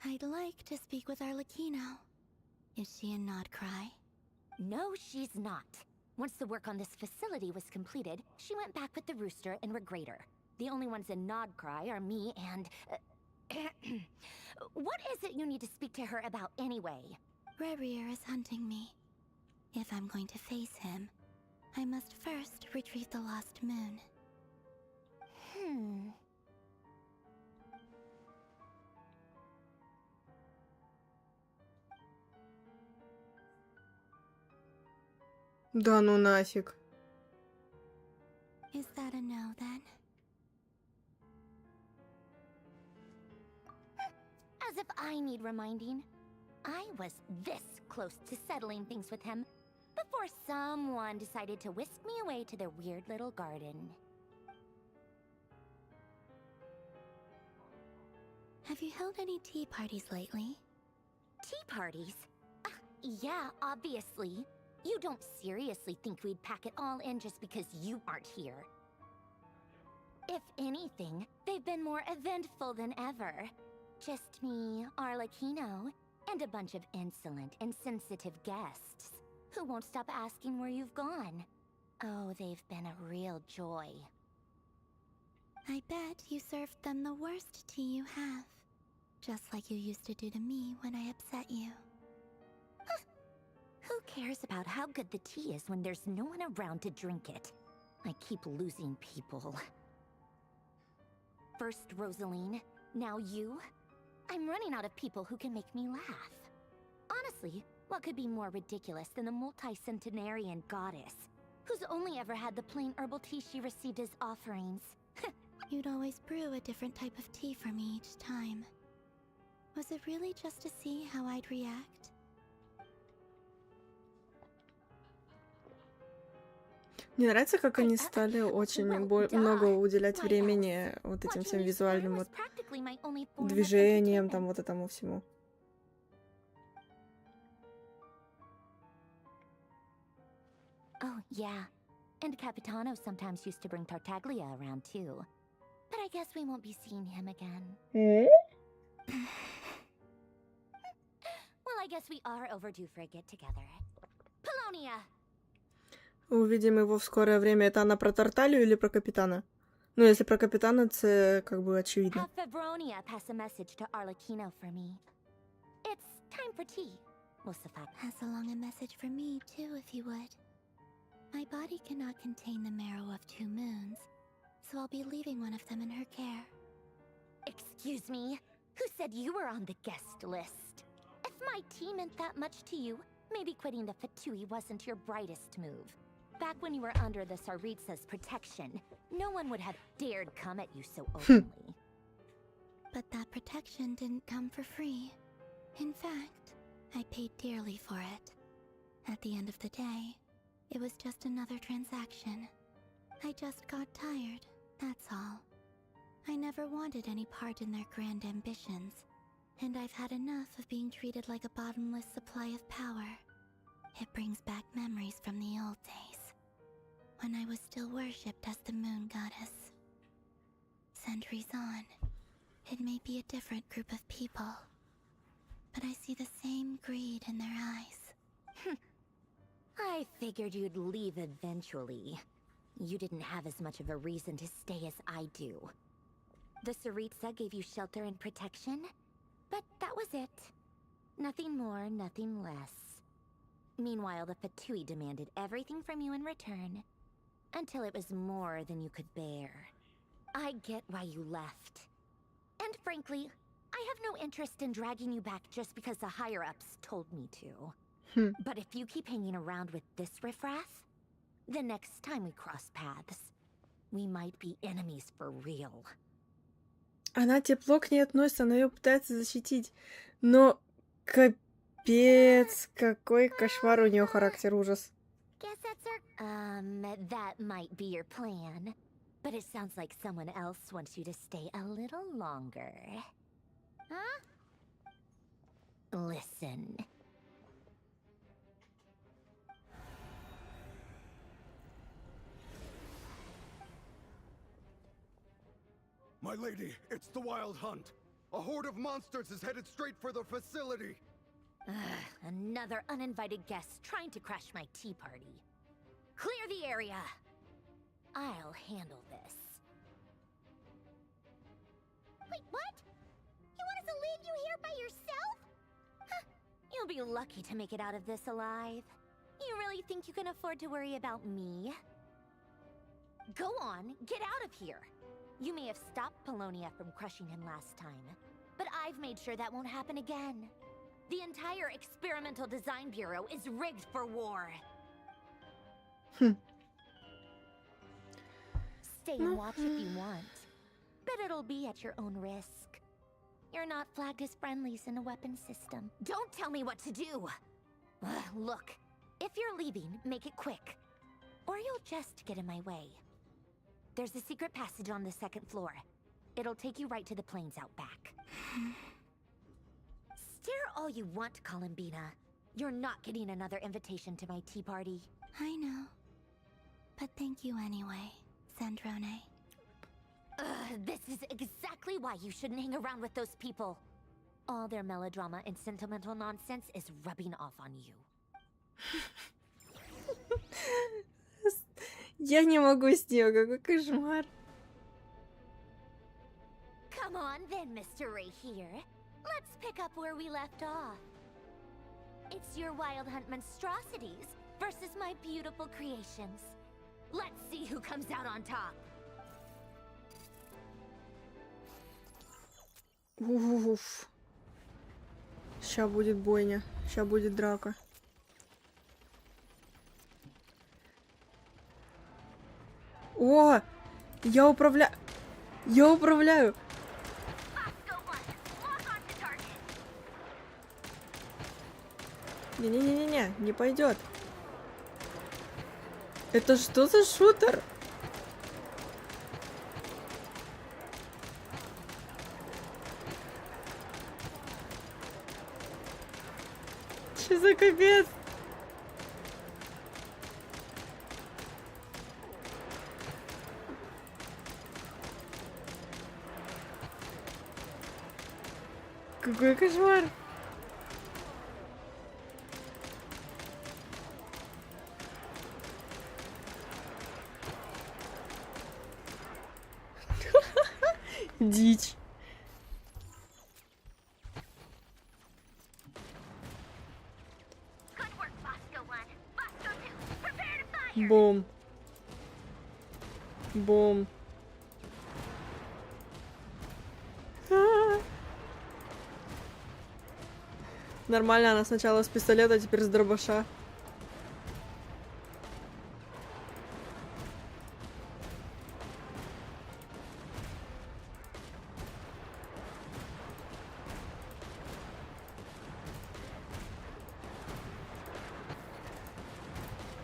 I'd like to speak with Arlecchino. Is she in Nodcry? No, she's not. Once the work on this facility was completed, she went back with the Rooster and Regrator. The only ones in Nodcry are me and... What is it you need to speak to her about anyway? Rerir is hunting me. If I'm going to face him, I must first retrieve the lost moon. Да ну нафиг. Is that a no, then? As if I need reminding. I was this close to settling things with him before someone decided to whisk me away to their weird little garden. Have you held any tea parties lately? Tea parties? Yeah, obviously. You don't seriously think we'd pack it all in just because you aren't here. If anything, they've been more eventful than ever. Just me, Arlecchino, and a bunch of insolent, insensitive guests who won't stop asking where you've gone. Oh, they've been a real joy. I bet you served them the worst tea you have. Just like you used to do to me when I upset you. Who cares about how good the tea is when there's no one around to drink it? I keep losing people. First Rosaline, now you. I'm running out of people who can make me laugh. Honestly, what could be more ridiculous than the multi-centenarian goddess, who's only ever had the plain herbal tea she received as offerings? You'd always brew a different type of tea for me each time. Was it really just to see how I'd react? Мне нравится, как они стали очень много уделять времени вот этим всем визуальным вот движениям, там вот этому всему. Oh, yeah. And Capitano sometimes used to bring Tartaglia around too. But I guess we won't be seeing him again. Well, I guess we are overdue for a get-together. Polonia! Увидим его в скорое время. Это она про Тарталью или про Капитана? Ну, если про Капитана, это как бы очевидно. Have Febronia pass a message to Arlecchino for me. It's time for tea. Pass along a message for me, too, if you would. My body cannot contain the marrow of 2 moons, so I'll be leaving one of them in her care. Excuse me? Who said you were on the guest list? If my tea meant that much to you, maybe quitting the Fatui wasn't your brightest move. Back when you were under the Tsaritsa's protection, no one would have dared come at you so openly. But that protection didn't come for free. In fact, I paid dearly for it. At the end of the day, it was just another transaction. I just got tired, that's all. I never wanted any part in their grand ambitions, and I've had enough of being treated like a bottomless supply of power. It brings back memories from the old days, when I was still worshipped as the moon goddess. Centuries on, it may be a different group of people, but I see the same greed in their eyes. I figured you'd leave eventually. You didn't have as much of a reason to stay as I do. The Tsaritsa gave you shelter and protection, but that was it. Nothing more, nothing less. Meanwhile, the Fatui demanded everything from you in return, until it was more than you could bear. I get why you left. And frankly, I have no interest in dragging you back just because the higher-ups told me to. But if you keep hanging around with this riffraff, the next time we cross paths, we might be enemies for real. Она тепло к ней относится, она ее пытается защитить. Но капец, какой кошмар у нее характер, ужас. Guess that's that might be your plan. But it sounds like someone else wants you to stay a little longer. Huh? listen. My lady, it's the Wild Hunt. A horde of monsters is headed straight for the facility. Another uninvited guest trying to crash my tea party. Clear the area. I'll handle this. Wait, what? You want us to leave you here by yourself? You'll be lucky to make it out of this alive. You really think you can afford to worry about me? Go on, get out of here. You may have stopped Polonia from crushing him last time, but I've made sure that won't happen again. The entire Experimental Design Bureau is rigged for war. Stay and watch if you want, but it'll be at your own risk. You're not flagged as friendlies in a weapon system. Don't tell me what to do! Look, if you're leaving, make it quick, or you'll just get in my way. There's a secret passage on the second floor. It'll take you right to the plains out back. Stare all you want, Columbina. You're not getting another invitation to my tea party. I know. But thank you anyway, Sandrone. This is exactly why you shouldn't hang around with those people. All their melodrama and sentimental nonsense is rubbing off on you. Я не могу с нее, какой кошмар. Come on then, Mr. Ray here. Let's pick up where we left off. It's your Wild Hunt monstrosities versus my beautiful creations. Let's see who comes out on top. Уф. Ща будет бойня. Ща будет драка. О! Я управляю! Я управляю! Не-не-не-не-не, не пойдет. Это что за шутер? Что за капец? Какой кошмар! Дичь. Бум. Бум. Нормально, она сначала с пистолета, а теперь с дробаша.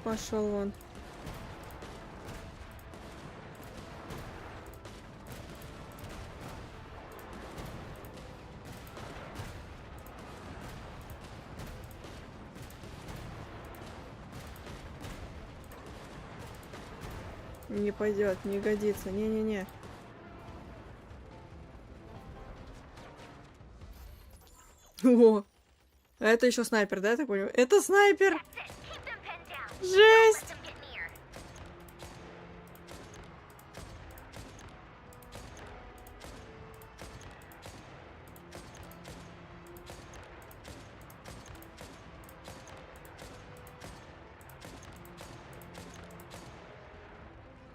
Пошел вон. Не пойдет, не годится. Не-не-не. О! А это еще снайпер, да, я так понимаю? Это снайпер! Жесть!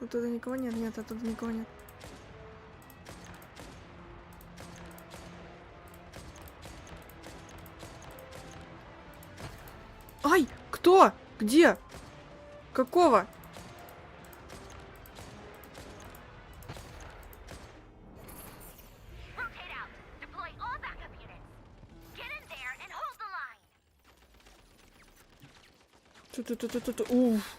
Оттуда никого нет? Нет, оттуда никого нет. Ай! Кто? Где? Какого? Тут. Уф.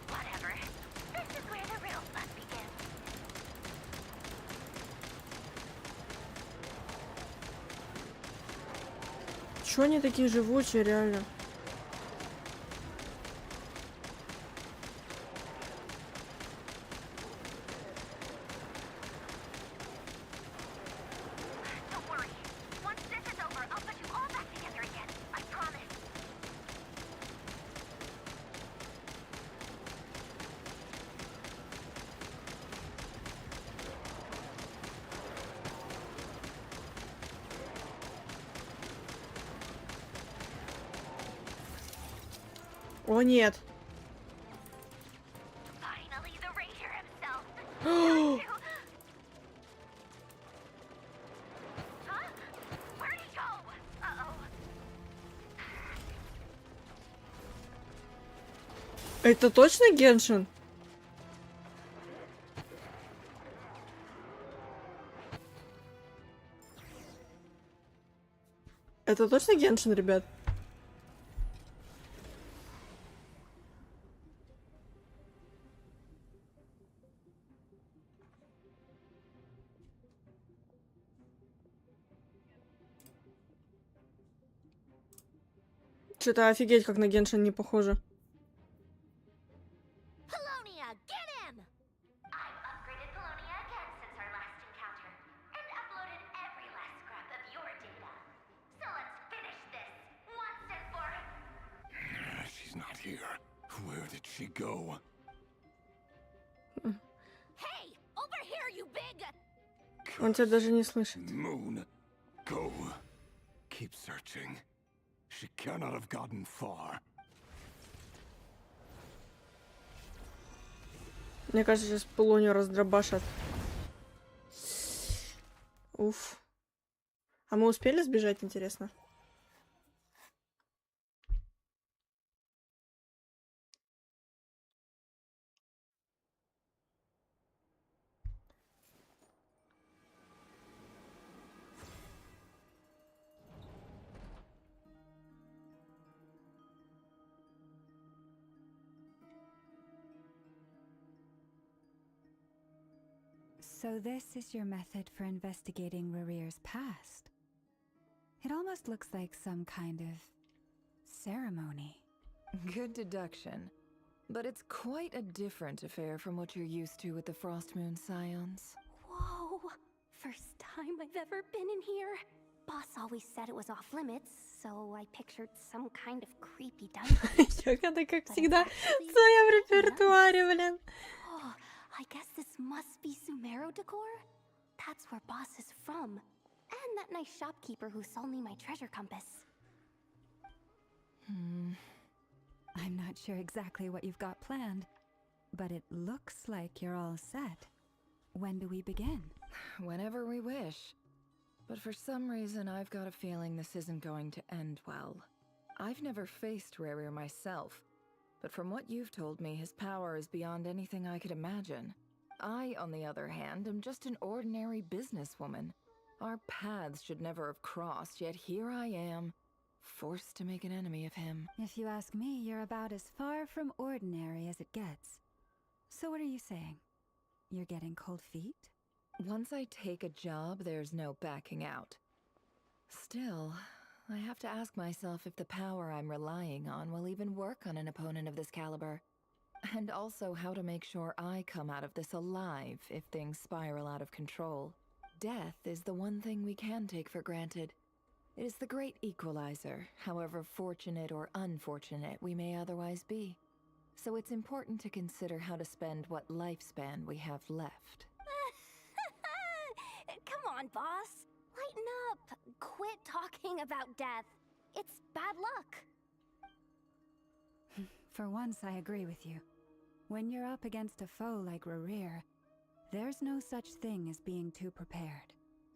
Whatever. This is where the Чё они такие живучие, реально? О, нет. Это точно Геншин? Это точно Геншин, ребят? Что-то офигеть, как на Геншин не похоже. She's not here. Where did she go? Hey, over here, you big. Он тебя даже не слышит. Moon, go. Keep searching. She cannot have gotten far. Мне кажется, сейчас Полонию раздробашат. Уф. А мы успели сбежать, интересно? So this is your method for investigating Rarir's past. It almost looks like some kind of ceremony. Good deduction. But it's quite a different affair from what you're used to with the Frost Moon Scions. Whoa! First time I've ever been in here. Boss always said it was off limits, so I pictured some kind of creepy dungeon. Ёгада, как всегда, в своем репертуаре, блин. Oh, I guess this must be Sumero decor? That's where Boss is from. And that nice shopkeeper who sold me my treasure compass. I'm not sure exactly what you've got planned, but it looks like you're all set. When do we begin? Whenever we wish. But for some reason, I've got a feeling this isn't going to end well. I've never faced Rarir myself, but from what you've told me, his power is beyond anything I could imagine. I, on the other hand, am just an ordinary businesswoman. Our paths should never have crossed, yet here I am, forced to make an enemy of him. If you ask me, you're about as far from ordinary as it gets. So what are you saying? You're getting cold feet? Once I take a job, there's no backing out. Still, I have to ask myself if the power I'm relying on will even work on an opponent of this caliber. And also how to make sure I come out of this alive if things spiral out of control. Death is the one thing we can take for granted. It is the great equalizer, however fortunate or unfortunate we may otherwise be. So it's important to consider how to spend what lifespan we have left. Come on, boss. Lighten up. Quit talking about death. It's bad luck. For once, I agree with you. When you're up against a foe like Rarir, there's no such thing as being too prepared.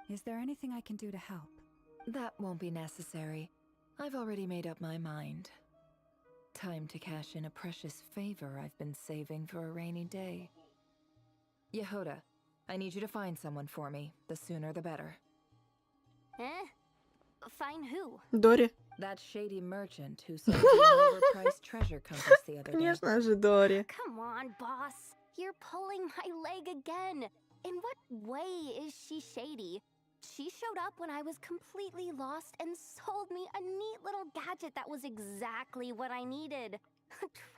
Is there anything I can do to help? That won't be necessary. I've already made up my mind. Time to cash in a precious favor I've been saving for a rainy day. Yehoda, I need you to find someone for me. The sooner the better. Find who? Дори. That shady merchant who sold you an overpriced treasure compass the other day. Конечно же, Дори. Come on, boss. You're pulling my leg again. In what way is she shady? She showed up when I was completely lost and sold me a neat little gadget that was exactly what I needed.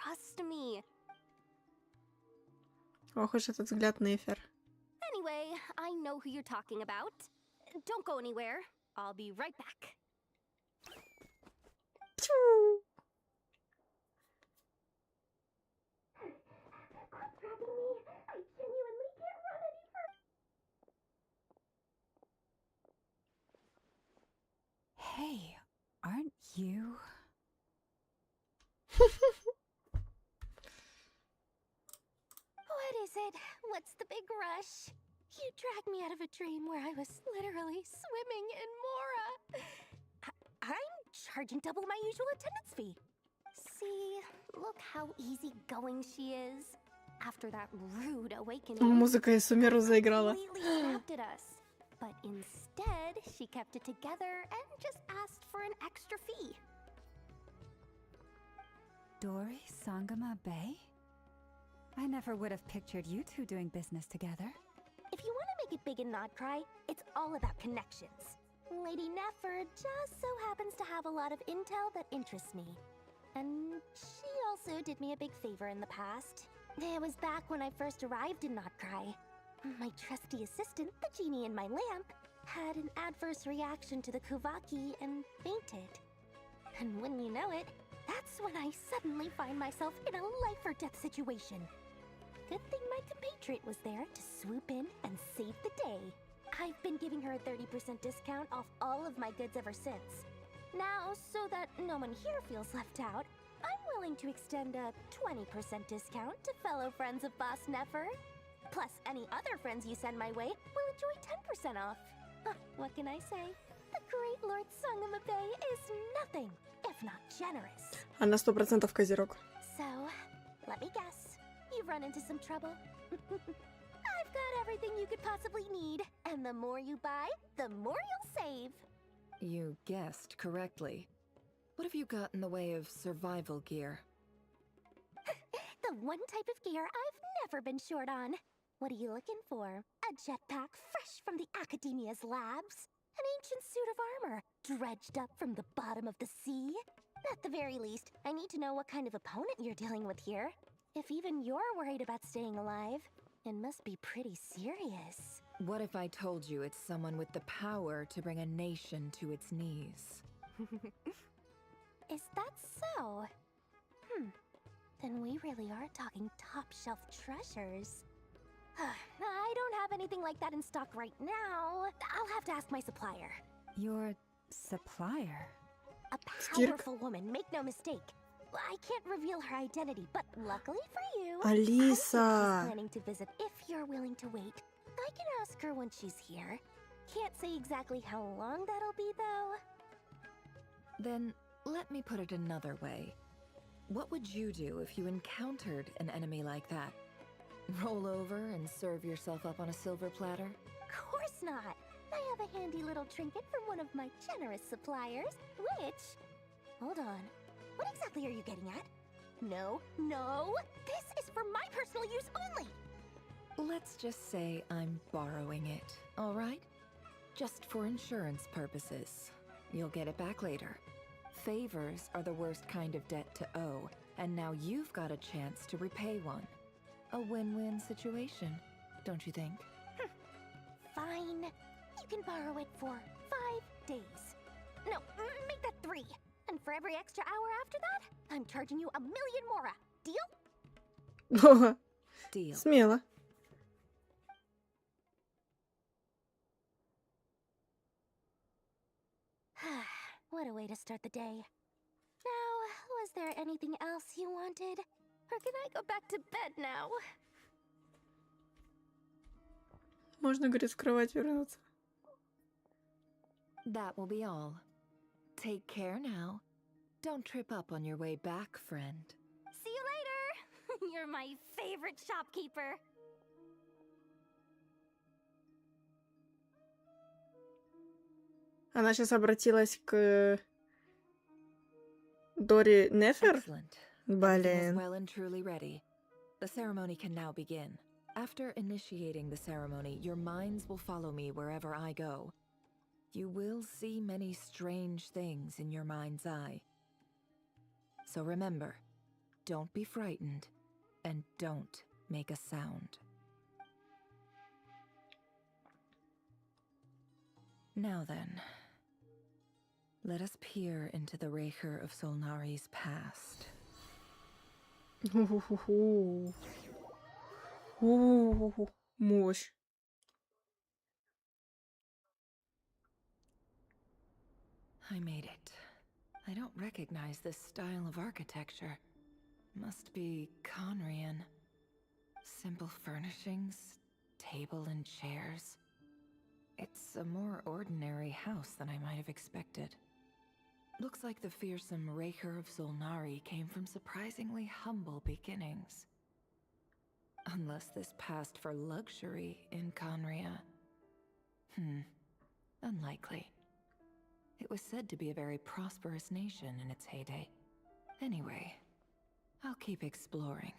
Trust me. Ох уж этот взгляд Нефер. Anyway, I know who you're talking about. Don't go anywhere. I'll be right back. Quit dragging me. I genuinely can't run any further. Hey, aren't you? What is it? What's the big rush? You dragged me out of a dream where I was literally swimming in Mora. I'm charging double my usual attendance fee. See, look how easygoing she is. After that rude awakening, Музыка из Сумеру заиграла. completely snapped at us. But instead, she kept it together and just asked for an extra fee. Dori Sangama Bay? I never would have pictured you two doing business together. If you want to make it big and not cry, it's all about connections. Lady Nefer just so happens to have a lot of intel that interests me. And she also did me a big favor in the past. It was back when I first arrived in Not Cry. My trusty assistant, the genie in my lamp, had an adverse reaction to the Kuvaki and fainted. And wouldn't you know it, that's when I suddenly find myself in a life-or-death situation. Good thing my compatriot was there to swoop in and save the day. I've been giving her a 30% discount off all of my goods ever since. Now, so that no one here feels left out, I'm willing to extend a 20% discount to fellow friends of Boss Nefer. Plus, any other friends you send my way will enjoy 10% off. What can I say? The great Lord Sangama Bay is nothing if not generous. Она 100% козерог. So, let me guess. You've run into some trouble? I've got everything you could possibly need. And the more you buy, the more you'll save. You guessed correctly. What have you got in the way of survival gear? The one type of gear I've never been short on. What are you looking for? A jetpack fresh from the Academia's labs? An ancient suit of armor dredged up from the bottom of the sea? At the very least, I need to know what kind of opponent you're dealing with here. If even you're worried about staying alive, it must be pretty serious. What if I told you it's someone with the power to bring a nation to its knees? Is that so? Then we really are talking top-shelf treasures. I don't have anything like that in stock right now. I'll have to ask my supplier. Your supplier? A powerful woman, make no mistake. I can't reveal her identity, but luckily for you, I think she's planning to visit if you're willing to wait. I can ask her when she's here. Can't say exactly how long that'll be, though. Then, let me put it another way. What would you do if you encountered an enemy like that? Roll over and serve yourself up on a silver platter? Course not. I have a handy little trinket from one of my generous suppliers, which... Hold on. What exactly are you getting at? No, no! This is for my personal use only! Let's just say I'm borrowing it, all right? Just for insurance purposes. You'll get it back later. Favors are the worst kind of debt to owe, and now you've got a chance to repay one. A win-win situation, don't you think? Fine. You can borrow it for 5 days. No, make that 3. And for every extra hour after that, I'm charging you 1,000,000 mora. Deal? Deal. Смело. What a way to start the day. Now, was there anything else you wanted? Or can I go back to bed now? Можно, говорит, в кровать вернуться. That will be all. Take care now. Don't trip up on your way back, friend. See you later! You're my favorite shopkeeper. Она сейчас обратилась к Дори Нефер? Блин. Well and truly ready. The ceremony can now begin. After initiating the ceremony, your minds will follow me wherever I go. You will see many strange things in your mind's eye. So remember, don't be frightened, and don't make a sound. Now then, let us peer into the Rächer of Solnari's past. Мощь. I made it. I don't recognize this style of architecture. Must be Conrian. Simple furnishings, table and chairs. It's a more ordinary house than I might have expected. Looks like the fearsome Rächer of Solnari came from surprisingly humble beginnings. Unless this passed for luxury in Conria. Unlikely. It was said to be a very prosperous nation in its heyday. Anyway, I'll keep exploring.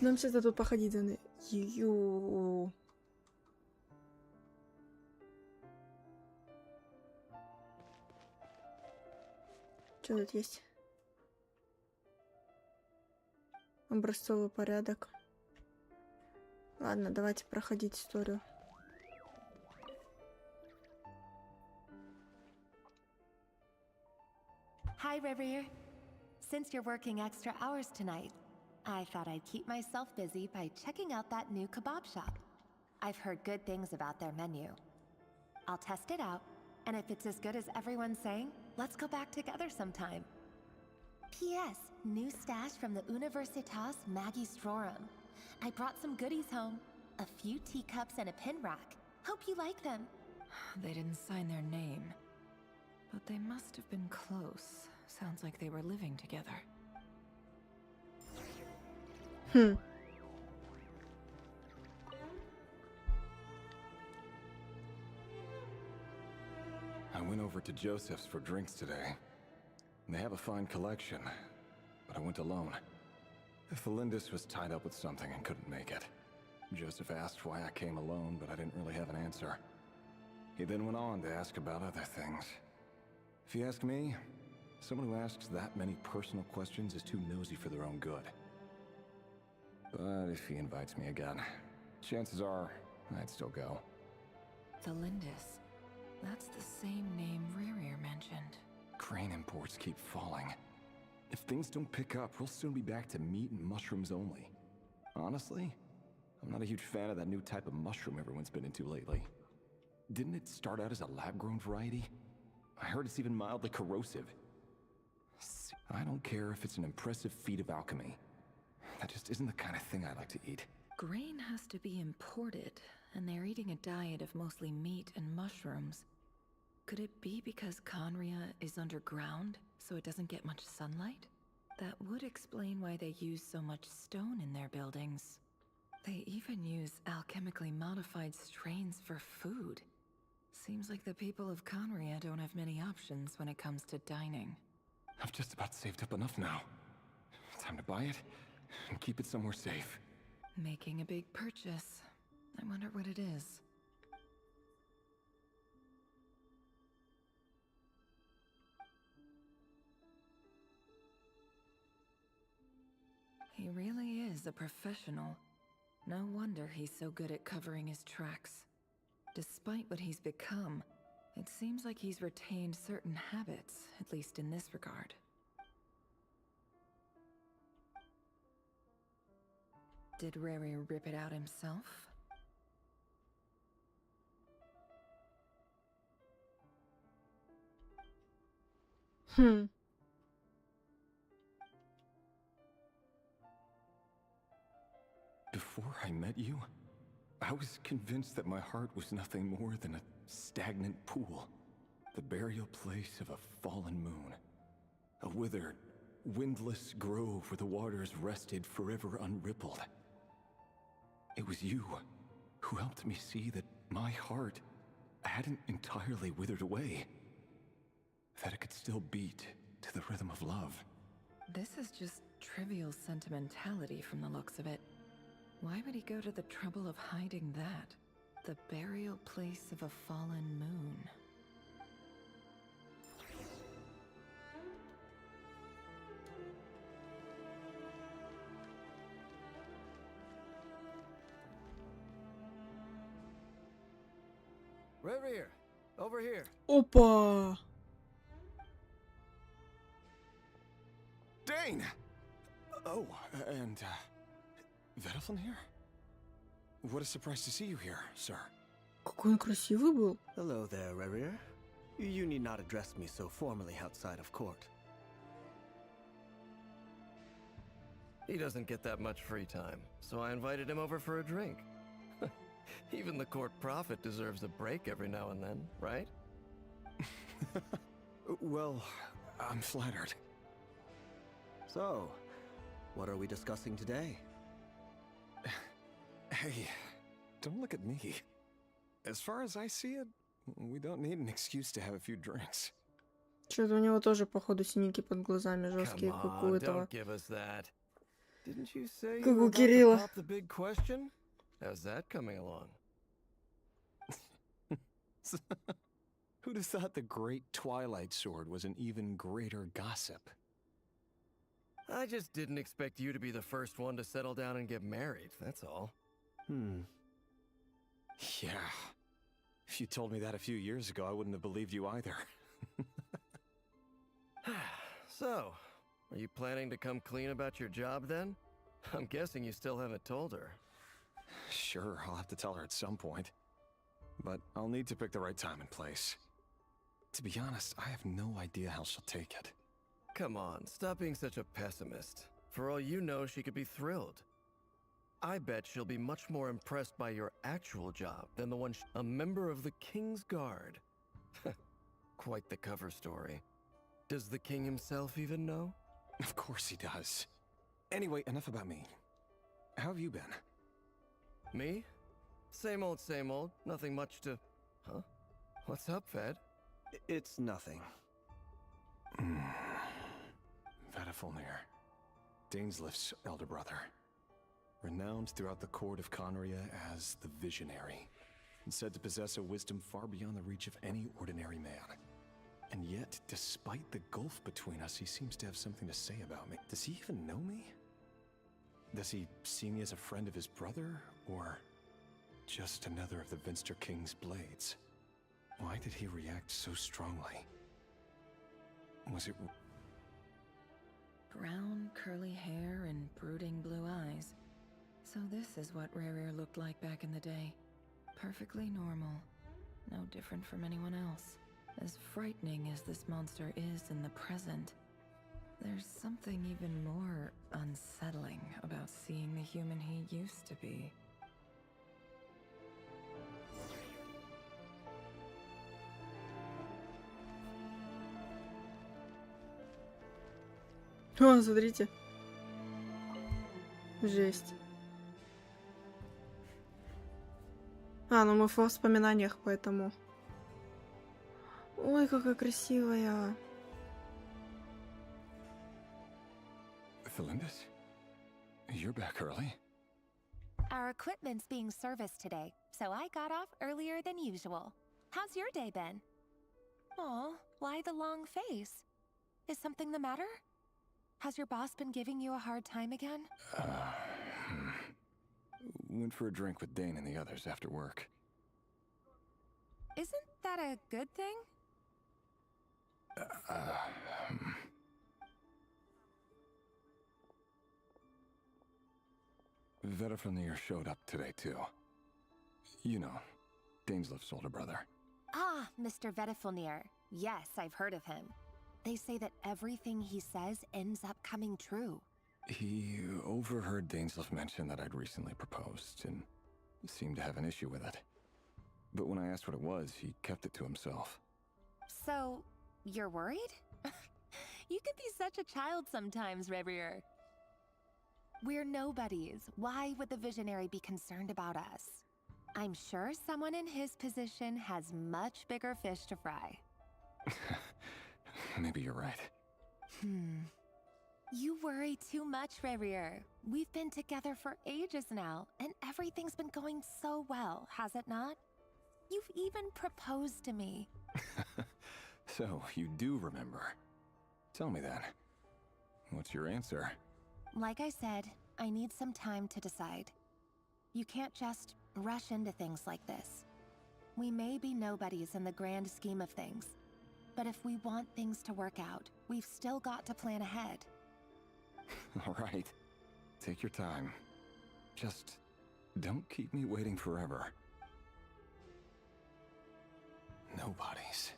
Нам сейчас тут походить за ней. Что тут есть? Образцовый порядок. Ладно, давайте проходить историю. Hi, Rivier. Since you're working extra hours tonight, I thought I'd keep myself busy by checking out that new kebab shop. I've heard good things about their menu. I'll test it out, and if it's as good as everyone's saying, let's go back together sometime. P.S. New stash from the Universitas Magistrorum. I brought some goodies home. A few teacups and a pin rack. Hope you like them. They didn't sign their name, but they must have been close. Sounds like they were living together. I went over to Joseph's for drinks today. They have a fine collection, but I went alone. Felindis was tied up with something and couldn't make it. Joseph asked why I came alone, but I didn't really have an answer. He then went on to ask about other things. If you ask me, someone who asks that many personal questions is too nosy for their own good. But if he invites me again, chances are I'd still go. Felindis. That's the same name Rärir mentioned. Crane imports keep falling. If things don't pick up, we'll soon be back to meat and mushrooms only. Honestly, I'm not a huge fan of that new type of mushroom everyone's been into lately. Didn't it start out as a lab-grown variety? I heard it's even mildly corrosive. I don't care if it's an impressive feat of alchemy. That just isn't the kind of thing I like to eat. Grain has to be imported, and they're eating a diet of mostly meat and mushrooms. Could it be because Conria is underground, so it doesn't get much sunlight? That would explain why they use so much stone in their buildings. They even use alchemically modified strains for food. Seems like the people of Conria don't have many options when it comes to dining. I've just about saved up enough now. Time to buy it and keep it somewhere safe. Making a big purchase. I wonder what it is. He really is a professional. No wonder he's so good at covering his tracks. Despite what he's become, it seems like he's retained certain habits, at least in this regard. Did Rärir rip it out himself? Before I met you, I was convinced that my heart was nothing more than a stagnant pool. The burial place of a fallen moon. A withered, windless grove where the waters rested forever unrippled. It was you who helped me see that my heart hadn't entirely withered away. That it could still beat to the rhythm of love. This is just trivial sentimentality from the looks of it. Why would he go to the trouble of hiding that? The burial place of a fallen moon. Right here. Over here. Опа! Dane! Oh, and, Vediflin here? What a surprise to see you here, sir. Какой он красивый был. Hello there, Rerir. You need not address me so formally outside of court. He doesn't get that much free time, so I invited him over for a drink. Even the court prophet deserves a break every now and then, right? Well, I'm flattered. So, what are we discussing today? Hey, don't look at me. As far as I see it, we don't need an excuse to have a few drinks. Что-то у него тоже, походу, синяки под глазами жесткие, Come как у on, этого. don't give us that. Didn't you say Как you were у about Кирилла. to pop the big question? How's that coming along? Who'd have thought the great Twilight Sword was an even greater gossip? I just didn't expect you to be the first one to settle down and get married, that's all. Yeah. If you told me that a few years ago, I wouldn't have believed you either. So, are you planning to come clean about your job then? I'm guessing you still haven't told her. Sure, I'll have to tell her at some point. But I'll need to pick the right time and place. To be honest, I have no idea how she'll take it. Come on, stop being such a pessimist. For all you know, she could be thrilled. I bet she'll be much more impressed by your actual job than the one a member of the King's Guard. Quite the cover story. Does the king himself even know? Of course he does. Anyway, enough about me. How have you been? Me? Same old, same old. Nothing much to... Huh? What's up, Fed? It's nothing. Vediflin, Dainslift's elder brother. Renowned throughout the court of Conria as the Visionary, and said to possess a wisdom far beyond the reach of any ordinary man. And yet, despite the gulf between us, he seems to have something to say about me. Does he even know me? Does he see me as a friend of his brother, or just another of the Vinster King's blades? Why did he react so strongly? Was it... Brown, curly hair and brooding blue eyes. So this is what Rerir looked like back in the day. Perfectly normal. No different from anyone else. As frightening as this monster is in the present, there's something even more unsettling about seeing the human he used to be. О, смотрите. Жесть. Ну мы в воспоминаниях, поэтому... Ой, какая красивая. Felindis? You're back early? Our equipment's being serviced today, so I got off earlier than usual. How's your day been? Aw, why the long face? Is something the matter? Has your boss been giving you a hard time again? Went for a drink with Dane and the others after work. Isn't that a good thing? Vediflin showed up today, too. You know, Dainslift's older brother. Ah, Mr. Vediflin. Yes, I've heard of him. They say that everything he says ends up coming true. He overheard Dainslift mention that I'd recently proposed, and seemed to have an issue with it. But when I asked what it was, he kept it to himself. So, you're worried? You could be such a child sometimes, Rerir. We're nobodies. Why would the Visionary be concerned about us? I'm sure someone in his position has much bigger fish to fry. Maybe you're right. You worry too much, Rerir. We've been together for ages now, and everything's been going so well, has it not? You've even proposed to me. So, you do remember. Tell me then. What's your answer? Like I said, I need some time to decide. You can't just rush into things like this. We may be nobodies in the grand scheme of things, but if we want things to work out, we've still got to plan ahead. All right. Take your time. Just don't keep me waiting forever. Nobodies.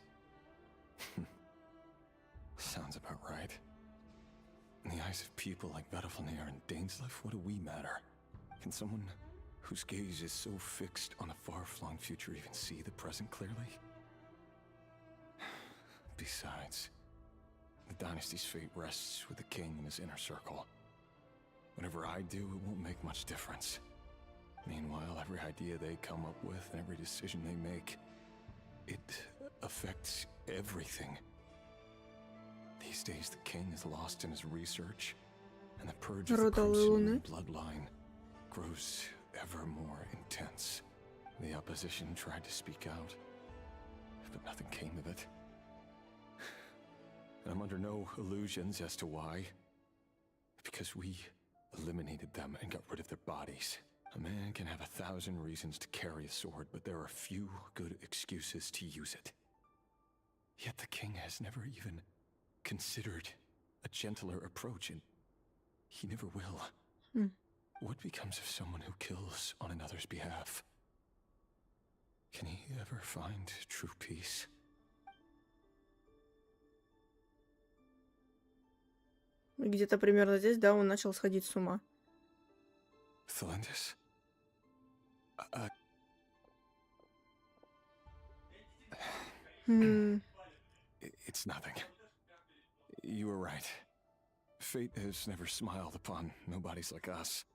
Sounds about right. In the eyes of people like Vedalfnir and Dainsleif, what do we matter? Can someone whose gaze is so fixed on a far-flung future even see the present clearly? Besides, the dynasty's fate rests with the king and his inner circle. Whatever I do, it won't make much difference. Meanwhile, every idea they come up with and every decision they make, it affects everything. These days, the king is lost in his research, and the purge of the Crimson bloodline grows ever more intense. The opposition tried to speak out, but nothing came of it. And I'm under no illusions as to why. Because we eliminated them and got rid of their bodies. A man can have 1,000 reasons to carry a sword, but there are few good excuses to use it. Yet the king has never even considered a gentler approach, and he never will. What becomes of someone who kills on another's behalf? Can he ever find true peace? Где-то примерно здесь, да, он начал сходить с ума. Thalendis? It's nothing. You were right. Fate has never smiled upon nobodies like us.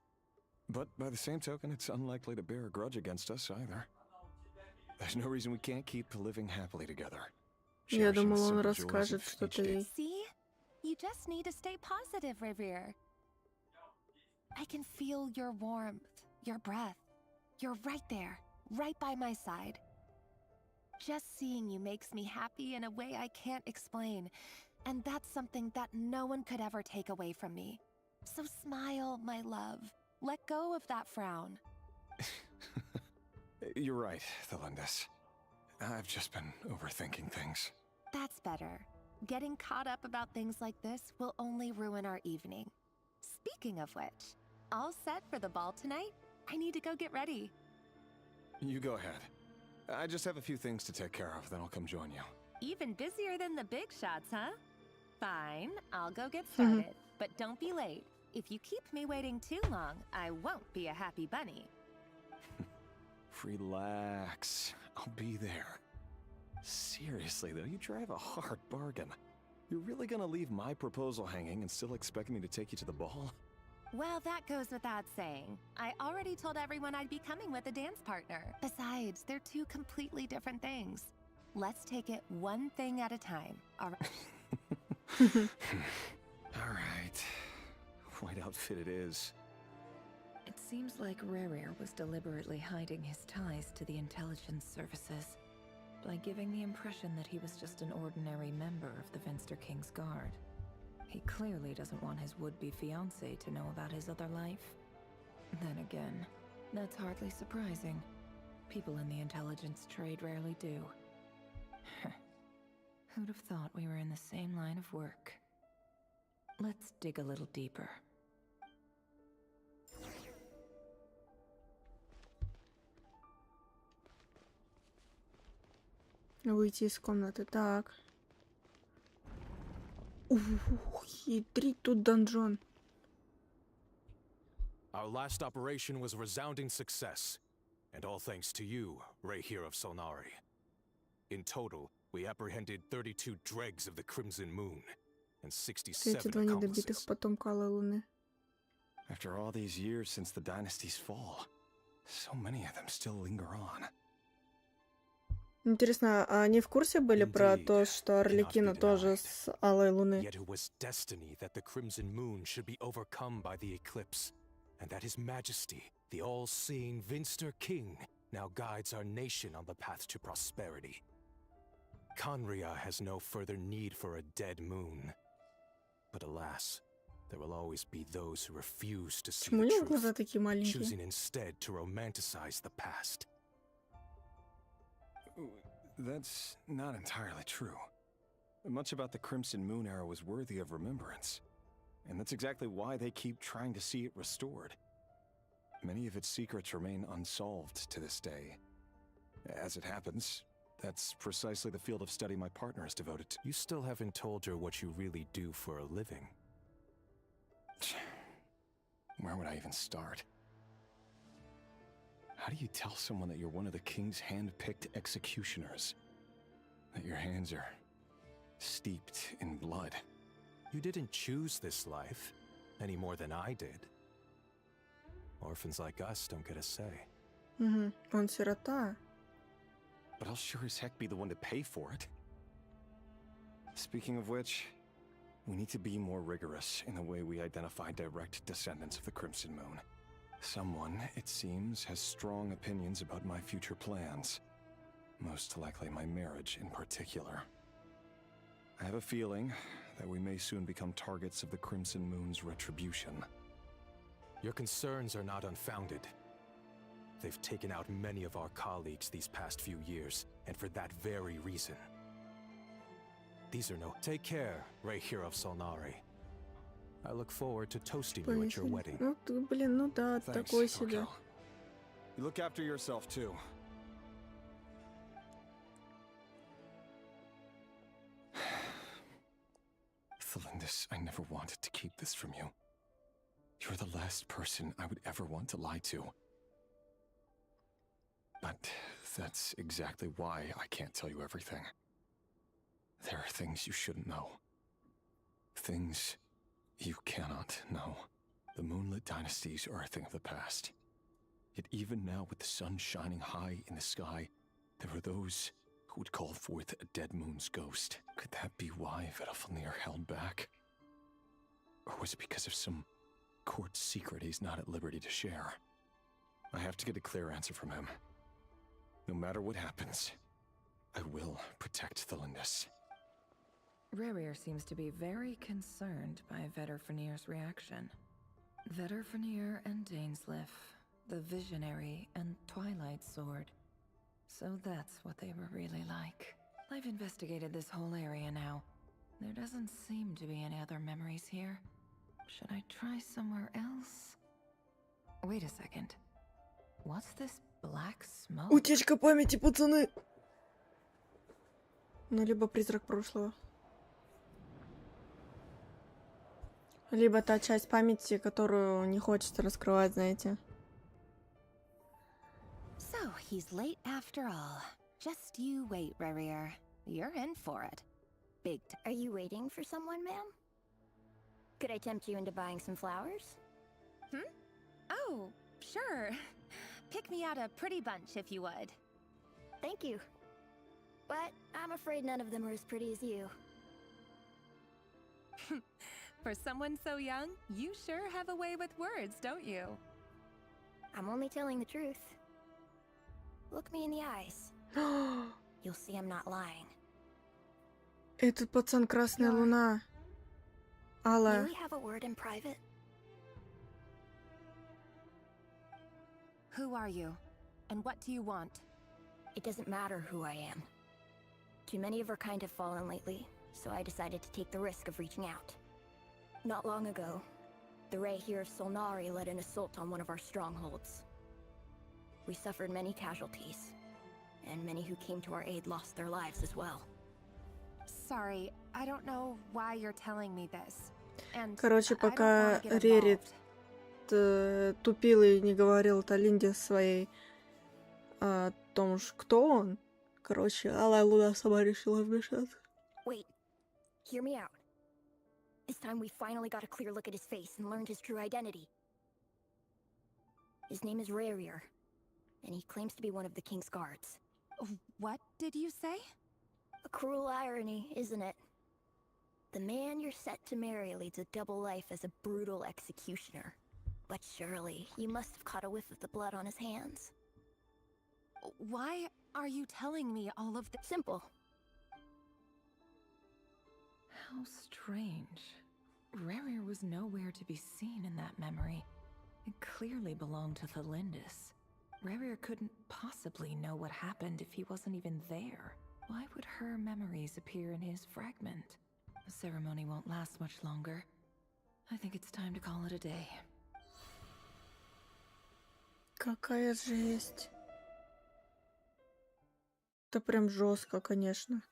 But by the same token, it's unlikely to bear a grudge against us either. There's no reason we can't keep living happily together. Я думала, он расскажет что-то ей. See? You just need to stay positive, Rerir. I can feel your warmth, your breath. You're right there, right by my side. Just seeing you makes me happy in a way I can't explain. And that's something that no one could ever take away from me. So smile, my love. Let go of that frown. You're right, Thalendis. I've just been overthinking things. That's better. Getting caught up about things like this will only ruin our evening. Speaking of which, all set for the ball tonight? I need to go get ready. You go ahead. I just have a few things to take care of, then I'll come join you. Even busier than the big shots, huh? Fine, I'll go get started. But don't be late. If you keep me waiting too long, I won't be a happy bunny. Relax. I'll be there. Seriously, though, you drive a hard bargain. You're really gonna leave my proposal hanging and still expect me to take you to the ball? Well, that goes without saying. I already told everyone I'd be coming with a dance partner. Besides, they're two completely different things. Let's take it one thing at a time, all right? All right. White outfit it is. It seems like Rerir was deliberately hiding his ties to the intelligence services by giving the impression that he was just an ordinary member of the Venster King's Guard. He clearly doesn't want his would-be fiancée to know about his other life. Then again, that's hardly surprising. People in the intelligence trade rarely do. Who'd have thought we were in the same line of work? Let's dig a little deeper. Выйти из комнаты. Так. Ух, хитрить тут донжон. Our last operation was a resounding success, and all thanks to you, Rerir of Solnari. In total, we apprehended 32 dregs of the Crimson Moon, and 67 accomplices. Луны. After all these years since the dynasty's fall, so many of them still linger on. Интересно, а они в курсе были про то, что Арлекино тоже с Алой Луны? Yet it was destiny that the crimson moon should be overcome by the eclipse, and that his majesty, the all-seeing Vinster King, now guides our nation on the path to prosperity. Conria has no further need for a dead moon. But alas, there will always be those who refuse to see Почему у the него глаза truth, такие маленькие? choosing instead to romanticize the past. That's not entirely true. Much about the Crimson Moon era was worthy of remembrance. And that's exactly why they keep trying to see it restored. Many of its secrets remain unsolved to this day. As it happens, that's precisely the field of study my partner is devoted to. You still haven't told her what you really do for a living. Where would I even start? How do you tell someone that you're one of the king's hand-picked executioners? That your hands are steeped in blood? You didn't choose this life, any more than I did. Orphans like us don't get a say. Угу. Он сирота. But I'll sure as heck be the one to pay for it. Speaking of which, we need to be more rigorous in the way we identify direct descendants of the Crimson Moon. Someone, it seems, has strong opinions about my future plans. Most likely my marriage in particular. I have a feeling that we may soon become targets of the Crimson Moon's retribution. Your concerns are not unfounded. They've taken out many of our colleagues these past few years, and for that very reason. These are no... Take care, Raihir of Solnari. I look forward to toasting you at your wedding. Ну, блин, ну да, такой себе. You look after yourself, too. Thelindis, I never wanted to keep this from you. You're the last person I would ever want to lie to. But that's exactly why I can't tell you everything. There are things you shouldn't know. Things you cannot know. The moonlit dynasties are a thing of the past. Yet even now, with the sun shining high in the sky, there are those who would call forth a dead moon's ghost. Could that be why Vedalfnir held back? Or was it because of some court secret he's not at liberty to share? I have to get a clear answer from him. No matter what happens, I will protect Thelindis. Rerir seems to be very concerned by Vedalfnir's reaction. Vedalfnir and Dainsleif, the Visionary and Twilight Sword. So that's what they were really like. I've investigated this whole area now. There doesn't seem to be any other memories here. Should I try somewhere else? Wait a second. What's this black smoke? Утечка памяти, пацаны! Ну, либо призрак прошлого. Либо та часть памяти, которую не хочется раскрывать, знаете. So, he's late after all. Just you wait, Rerir. You're in for it. Big Are you waiting for someone, ma'am? Could I tempt you into buying some flowers? Oh, sure. Pick me out a pretty bunch if you would. Thank you. But I'm afraid none of them are as pretty as you. For someone so young, you sure have a way with words, don't you? I'm only telling the truth. Look me in the eyes. You'll see I'm not lying. Этот пацан Красная Луна. Алла. May we have a word in private? Who are you? And what do you want? It doesn't matter who I am. Too many of our kind have fallen lately, so I decided to take the risk of reaching out. Not long ago, the Raihir of Solnari led an assault on one of our strongholds. We suffered many casualties, and many who came to our aid lost their lives as well. Sorry, I don't know why you're telling me this. And Короче, I don't пока wanna get Рерит involved. тупил и не говорил Талинде своей о том, кто он, короче, Алая Луна сама решила вмешаться. Wait, hear me out. This time we finally got a clear look at his face and learned his true identity. His name is Rerir, and he claims to be one of the King's guards. What did you say? A cruel irony, isn't it? The man you're set to marry leads a double life as a brutal executioner. But surely, you must have caught a whiff of the blood on his hands. Why are you telling me all of this? Simple. How strange. Rerir was nowhere to be seen in that memory. It clearly belonged to Thalindis. Rerir couldn't possibly know what happened if he wasn't even there. Why would her memories appear in his fragment? The ceremony won't last much longer. I think it's time to call it a day. Какая жесть. Это прям жестко, конечно.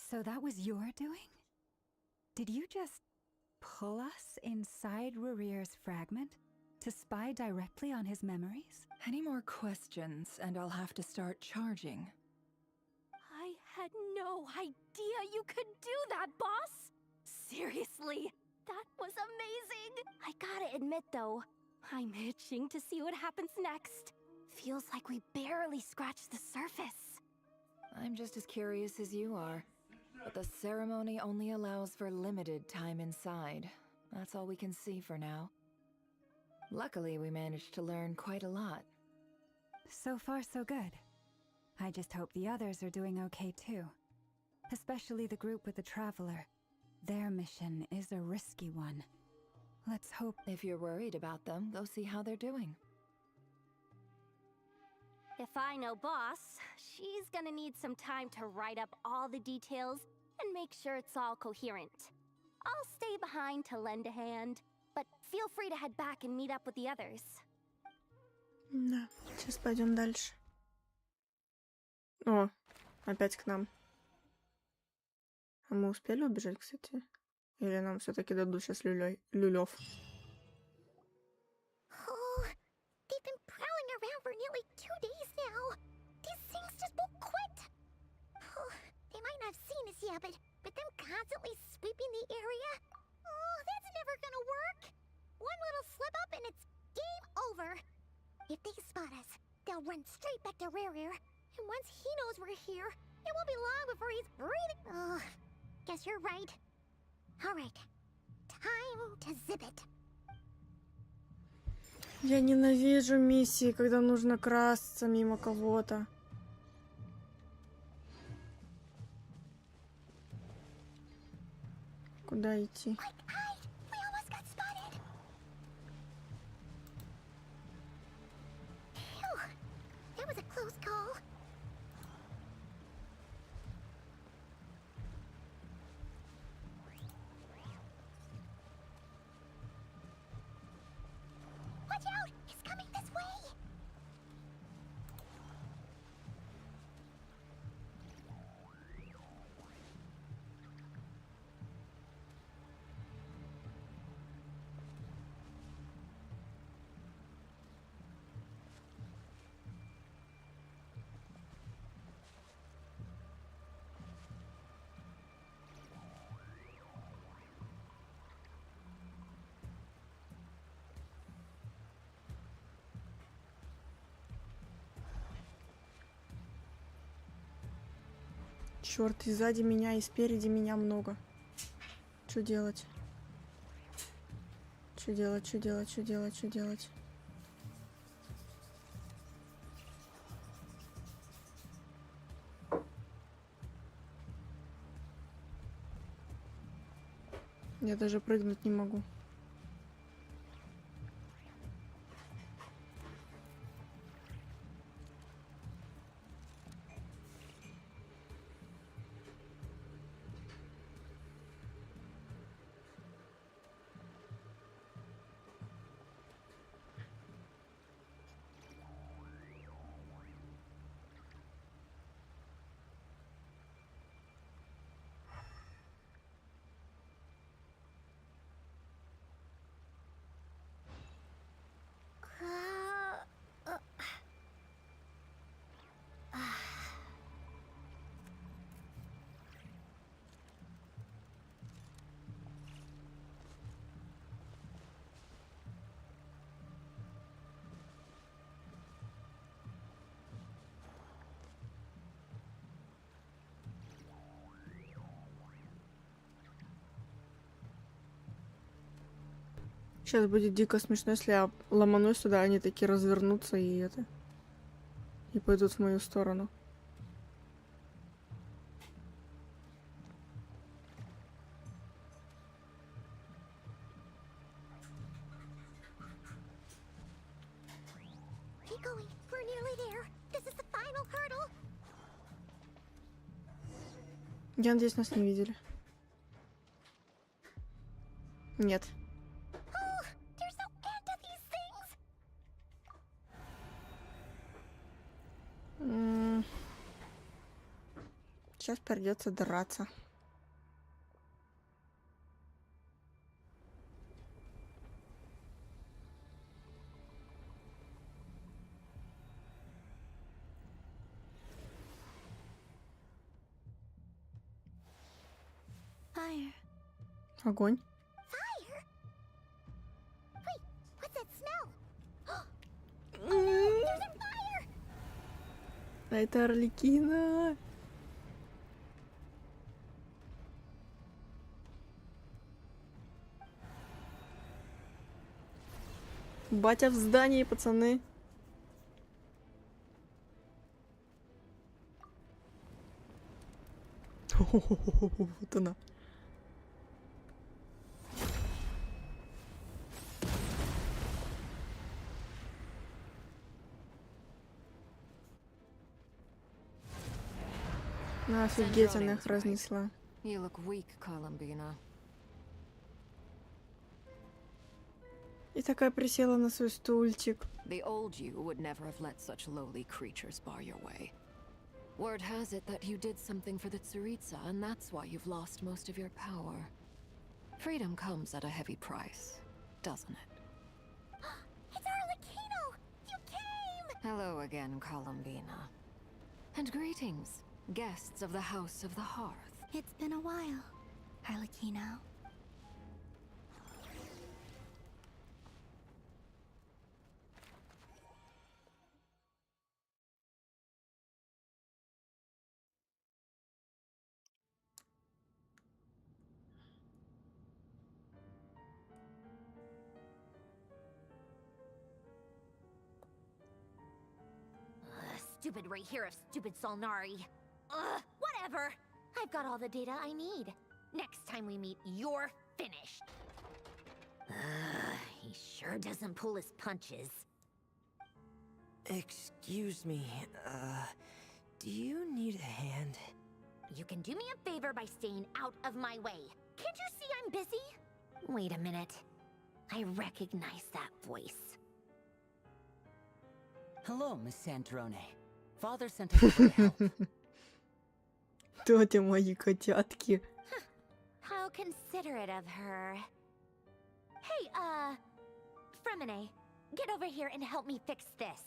So that was your doing? Did you just pull us inside Rerir's fragment to spy directly on his memories? Any more questions, and I'll have to start charging. I had no idea you could do that, boss! Seriously, that was amazing! I gotta admit though, I'm itching to see what happens next. Feels like we barely scratched the surface. I'm just as curious as you are. But the ceremony only allows for limited time inside. That's all we can see for now. Luckily, we managed to learn quite a lot. So far, so good. I just hope the others are doing okay too. Especially the group with the Traveler. Their mission is a risky one. Let's hope... If you're worried about them, go see how they're doing. If I know Boss, she's gonna need some time to write up all the details and make sure it's all coherent. I'll stay behind to lend a hand, but feel free to head back and meet up with the others. Да, сейчас пойдем дальше. О, опять к нам. А мы успели убежать, кстати? Или нам все-таки дадут сейчас люлев? Oh, they've been prowling around for nearly 2 days now. These things just won't quit. Oh, they might not have seen us yet, but them constantly sweeping the area. Oh, that's never gonna work. One little slip up and it's game over. If they spot us, they'll run straight back to Rerir. And once he knows we're here, it won't be long before he's breathing. Oh, guess you're right. All right, time to zip it. Я ненавижу миссии, когда нужно красться мимо кого-то. Куда идти? That was a close call. Watch out! He's coming this way! Черт, и сзади меня, и спереди меня много. Что делать? Что делать, что делать, что делать, что делать? Я даже прыгнуть не могу. Сейчас будет дико смешно, если я ломанусь сюда, они такие развернутся и пойдут в мою сторону. Keep going. We're nearly there. This is the final hurdle. Я надеюсь, нас не видели. Нет. Oh, there's no end to these things. Сейчас придется драться. Fire. Огонь. Fire? Wait, what's that smell? Oh no, there's a fire! А это Арлекина. Батя в здании, пацаны. Вот она. Ну, офигеть, она их разнесла. You look weak, Columbina. И такая присела на свой стульчик. The old you would never have let such lowly creatures bar your way. Word has it that you did something for the Tsaritsa, and that's why you've lost most of your power. Freedom comes at a heavy price, doesn't it? It's Arlecchino! You came! Hello again, Columbina. And greetings, guests of the House of the Hearth. It's been a while, Arlecchino. Stupid right here of stupid Solnari. Ugh, whatever. I've got all the data I need. Next time we meet, you're finished. He sure doesn't pull his punches. Excuse me, do you need a hand? You can do me a favor by staying out of my way. Can't you see I'm busy? Wait a minute. I recognize that voice. Hello, Miss Sandrone. Father sent us for help. Тетя мои котятки. How considerate of her. Hey, Fremine, get over here and help me fix this.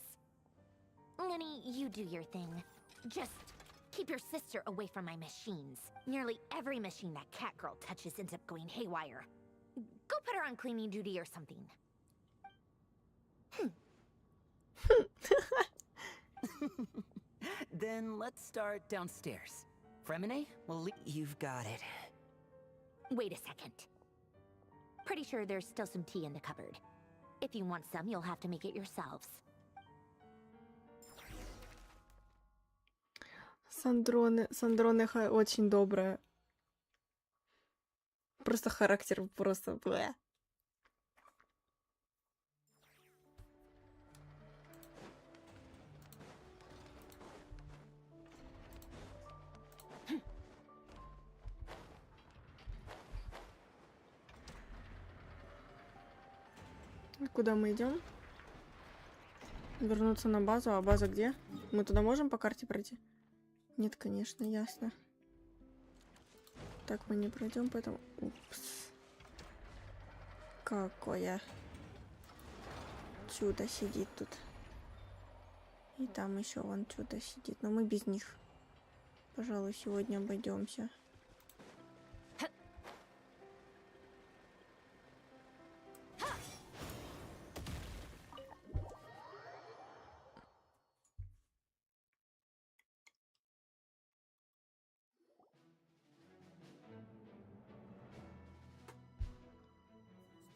Lenny, you do your thing. Just keep your sister away from my machines. Nearly every machine that cat girl touches ends up going haywire. Go put her on cleaning duty or something. Then let's start downstairs. Fremine, you've got it. Wait a second. Pretty sure there's still some tea in the cupboard. If you want some, you'll have to make it yourselves. Сандроне очень добрая. Просто характер просто... Блэ. Куда мы идем? Вернуться на базу. А база где? Мы туда можем по карте пройти? Нет, конечно, ясно. Так мы не пройдем, поэтому... Упс. Какое чудо сидит тут. И там еще вон чудо сидит. Но мы без них. Пожалуй, сегодня обойдемся.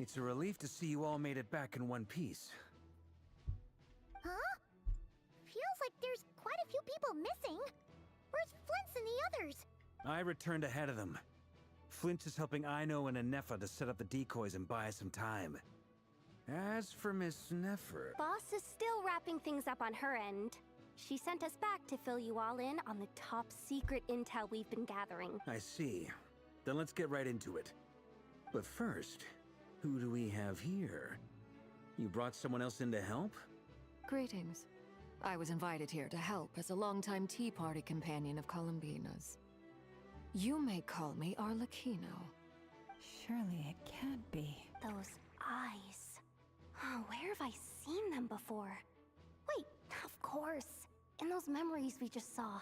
It's a relief to see you all made it back in one piece. Huh? Feels like there's quite a few people missing. Where's Flint's and the others? I returned ahead of them. Flint is helping Aino and Anefa to set up the decoys and buy some time. As for Miss Nefer... Boss is still wrapping things up on her end. She sent us back to fill you all in on the top secret intel we've been gathering. I see. Then let's get right into it. But first, who do we have here? You brought someone else in to help? Greetings. I was invited here to help as a longtime Tea Party companion of Columbina's. You may call me Arlecchino. Surely it can't be. Those eyes. Oh, where have I seen them before? Wait, of course. In those memories we just saw.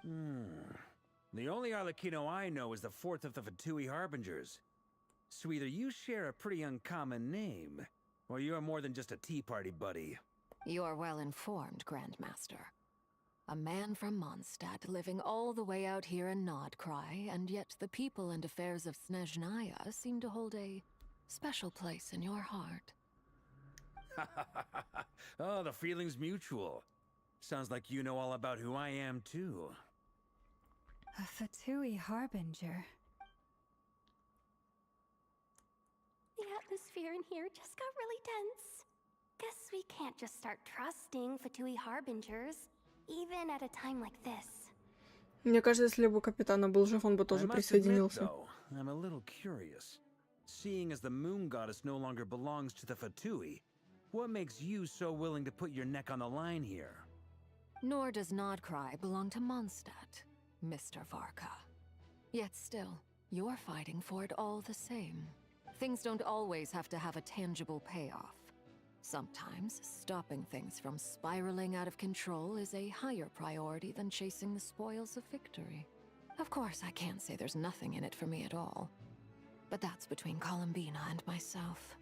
The only Arlecchino I know is the fourth of the Fatui Harbingers. So either you share a pretty uncommon name, or you're more than just a Tea Party buddy. You're well informed, Grandmaster. A man from Mondstadt living all the way out here in Nodcry, and yet the people and affairs of Snezhnaya seem to hold a special place in your heart. Oh, the feeling's mutual. Sounds like you know all about who I am, too. A Fatui Harbinger. The atmosphere in here just got really tense. Guess we can't just start trusting Fatui Harbingers, even at a time like this. Мне кажется, если бы у капитана был жив, он бы тоже присоединился. I'm a little curious. Seeing as the moon goddess no longer belongs to the Fatui, what makes you so willing to put your neck on the line here? Nor does Nodcry belong to Mondstadt, Mr. Varka. Yet still, you're fighting for it all the same. Things don't always have to have a tangible payoff. Sometimes, stopping things from spiraling out of control is a higher priority than chasing the spoils of victory. Of course, I can't say there's nothing in it for me at all. But that's between Columbina and myself.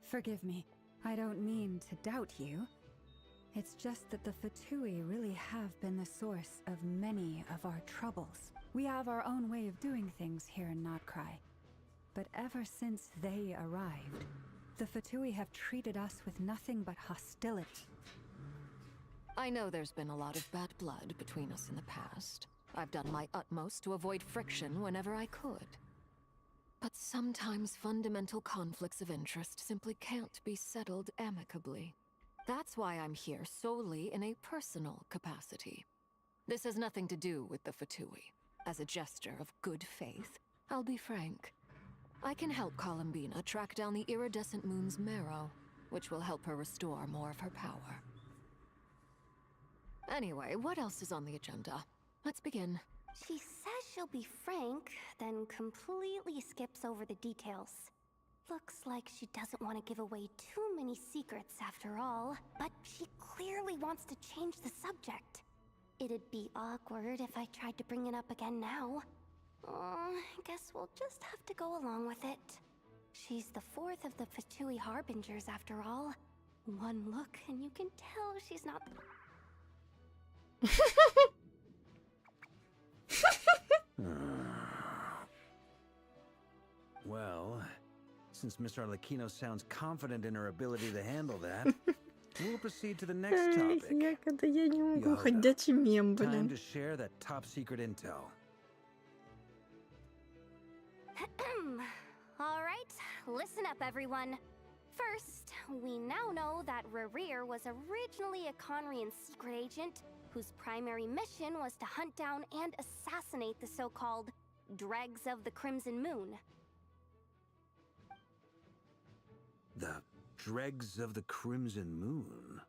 Forgive me. I don't mean to doubt you. It's just that the Fatui really have been the source of many of our troubles. We have our own way of doing things here in Nodcry. But ever since they arrived, the Fatui have treated us with nothing but hostility. I know there's been a lot of bad blood between us in the past. I've done my utmost to avoid friction whenever I could. But sometimes fundamental conflicts of interest simply can't be settled amicably. That's why I'm here solely in a personal capacity. This has nothing to do with the Fatui. As a gesture of good faith, I'll be frank. I can help Columbina track down the iridescent moon's marrow, which will help her restore more of her power. Anyway, what else is on the agenda? Let's begin. She says she'll be frank, then completely skips over the details. Looks like she doesn't want to give away too many secrets after all, but she clearly wants to change the subject. It'd be awkward if I tried to bring it up again now. Guess we'll just have to go along with it. She's the fourth of the Fatui Harbingers after all. One look and you can tell she's not... Well, since Miss Arlecchino sounds confident in her ability to handle that, we'll proceed to the next topic. Я не могу, ходячий мем, блин. Time to share that top secret intel. Alright, listen up everyone. First, we now know that Rerir was originally a Conrian secret agent whose primary mission was to hunt down and assassinate the so-called Dregs of the Crimson Moon. The Dregs of the Crimson Moon?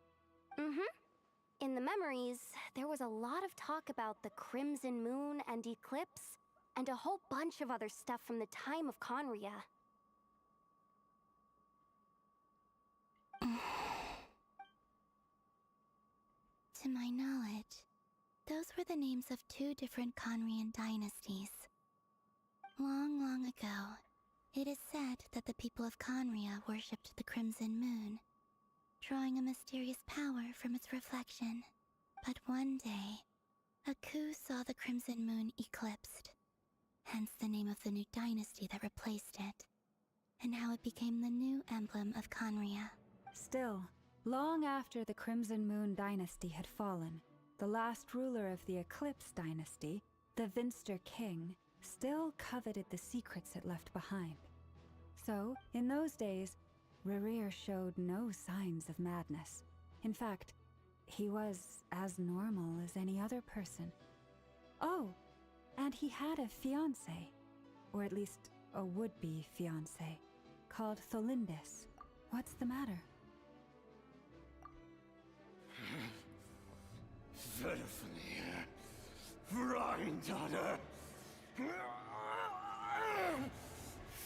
In the memories, there was a lot of talk about the Crimson Moon and Eclipse, and a whole bunch of other stuff from the time of Conria. To my knowledge, those were the names of two different Conrian dynasties. Long, long ago, it is said that the people of Conria worshipped the Crimson Moon, drawing a mysterious power from its reflection. But one day, a coup saw the Crimson Moon eclipsed, hence the name of the new dynasty that replaced it, and how it became the new emblem of Conria. Still, long after the Crimson Moon dynasty had fallen, the last ruler of the Eclipse dynasty, the Vinster King, still coveted the secrets it left behind. So, in those days, Rerir showed no signs of madness. In fact, he was as normal as any other person. Oh, and he had a fiancé, or at least a would-be fiancé, called Tholindis. What's the matter? Freundaughter!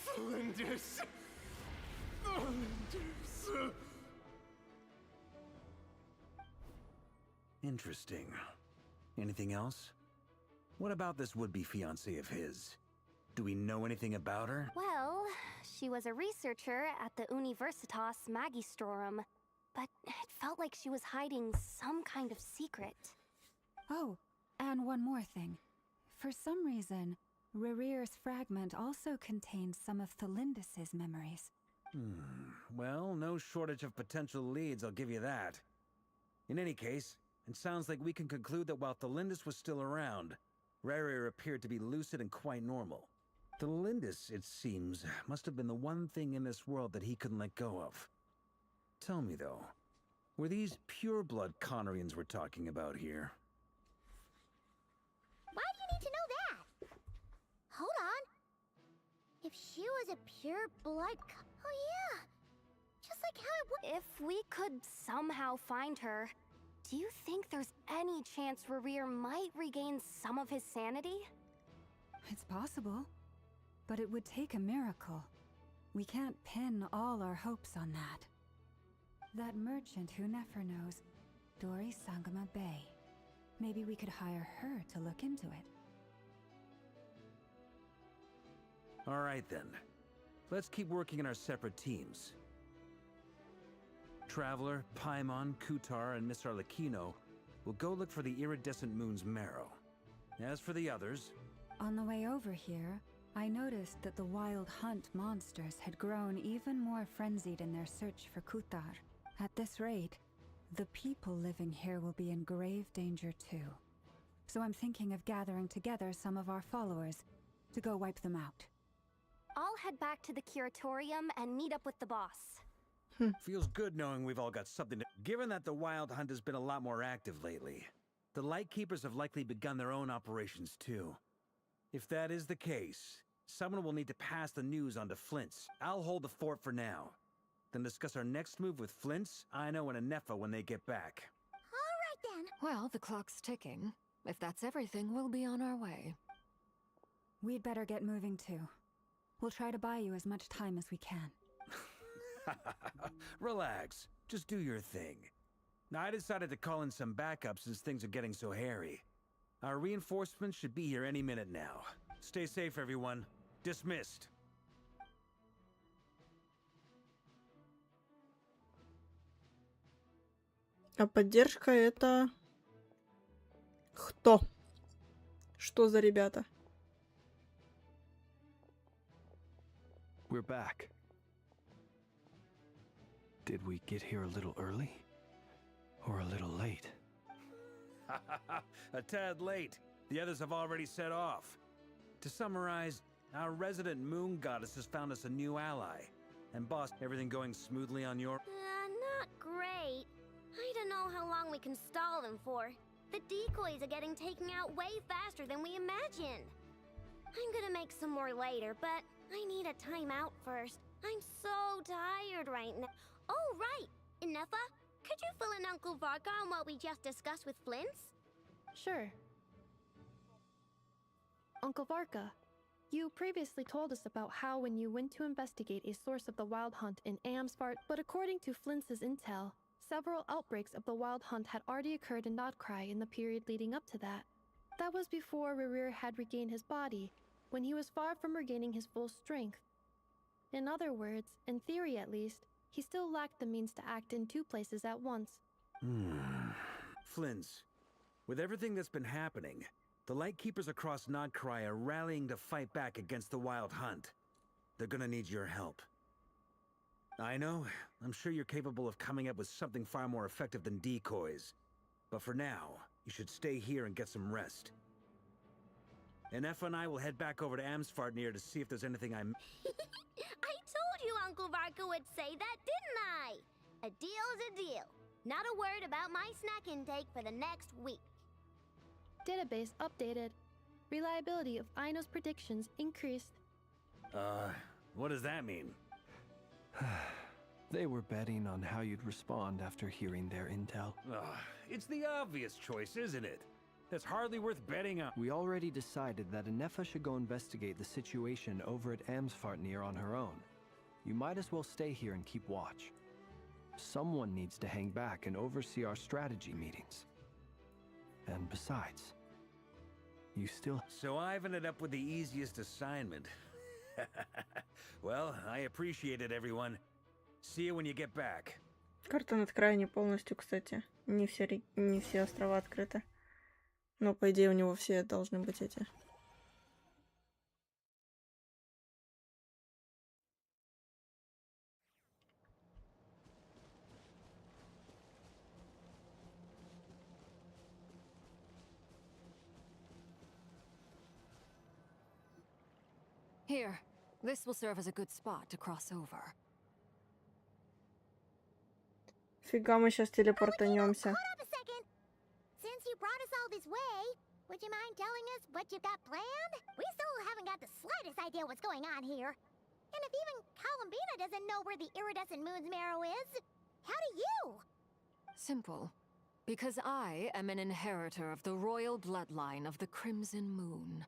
Tholindis! Interesting. Anything else? What about this would-be fiancé of his? Do we know anything about her? Well, she was a researcher at the Universitas Magistrorum, but it felt like she was hiding some kind of secret. Oh, and one more thing. For some reason, Rerir's fragment also contains some of Tholindis' memories. Well, no shortage of potential leads, I'll give you that. In any case, it sounds like we can conclude that while Tholindis was still around, Rerir appeared to be lucid and quite normal. Tholindis, it seems, must have been the one thing in this world that he couldn't let go of. Tell me, though, were these pure-blood Conrians we're talking about here? Why do you need to know that? Hold on. If she was a pure blood... Oh yeah! Just like how it would... If we could somehow find her, do you think there's any chance Rerir might regain some of his sanity? It's possible, but it would take a miracle. We can't pin all our hopes on that. That merchant who Nefer knows, Dori Sangama Bay. Maybe we could hire her to look into it. All right, then. Let's keep working in our separate teams. Traveler, Paimon, Kutar, and Miss Arlecchino will go look for the iridescent moon's marrow. As for the others... On the way over here, I noticed that the wild hunt monsters had grown even more frenzied in their search for Kutar. At this rate, the people living here will be in grave danger too. So I'm thinking of gathering together some of our followers to go wipe them out. I'll head back to the curatorium and meet up with the boss. Feels good knowing we've all got something to... Given that the Wild Hunt has been a lot more active lately, the Lightkeepers have likely begun their own operations too. If that is the case, someone will need to pass the news on to Flint's. I'll hold the fort for now. Then discuss our next move with Flint's, Aino, and Anefa when they get back. All right then. Well, the clock's ticking. If that's everything, we'll be on our way. We'd better get moving too. We'll try to buy you as much time as we can. Relax. Just do your thing. Now, I decided to call in some backup since things are getting so hairy. Our reinforcements should be here any minute now. Stay safe, everyone. Dismissed. А поддержка это... Кто? Что за ребята? We're back. Did we get here a little early? Or a little late? A tad late. The others have already set off. To summarize, our resident moon goddess has found us a new ally. And boss, everything going smoothly on your... Not great. I don't know how long we can stall them for. The decoys are getting taken out way faster than we imagined. I'm gonna make some more later, but I need a timeout first. I'm so tired right now. Oh, right! Inefa, could you fill in Uncle Varka on what we just discussed with Flint's? Sure. Uncle Varka, you previously told us about how when you went to investigate a source of the Wild Hunt in Amsfart, but according to Flint's intel, several outbreaks of the Wild Hunt had already occurred in Notcry in the period leading up to that. That was before Rerir had regained his body, when he was far from regaining his full strength. In other words, in theory at least, he still lacked the means to act in two places at once. Flint's, with everything that's been happening, The Lightkeepers across Nodcry are rallying to fight back against the Wild Hunt. They're gonna need your help. I know, I'm sure you're capable of coming up with something far more effective than decoys. But for now, you should stay here and get some rest. And Effa and I will head back over to Amsfartnir to see if there's anything I told you Uncle Varka would say that, didn't I? A deal's a deal. Not a word about my snack intake for the next week. Database updated. Reliability of Aino's predictions increased. What does that mean? They were betting on how you'd respond after hearing their intel. It's the obvious choice, isn't it? That's hardly worth betting on. We already decided that Anefa should go investigate the situation over at Amsfartnir on her own. You might as well stay here and keep watch. Someone needs to hang back and oversee our strategy meetings. And besides, you still... So I've ended up with the easiest assignment. Well, I appreciate it, everyone. See you when you get back. Карта над крайне полностью, кстати. Не все острова открыты. Но, по идее, у него все должны быть эти. Here, this will serve as a good spot to cross over. Фига, мы сейчас телепортанемся. Hold up a second. Since you brought us all this way, would you mind telling us what you got planned? We still haven't got the slightest idea what's going on here. And if even Columbina doesn't know where the iridescent moon's marrow is, how do you? Simple. Because I am an inheritor of the royal bloodline of the Crimson Moon.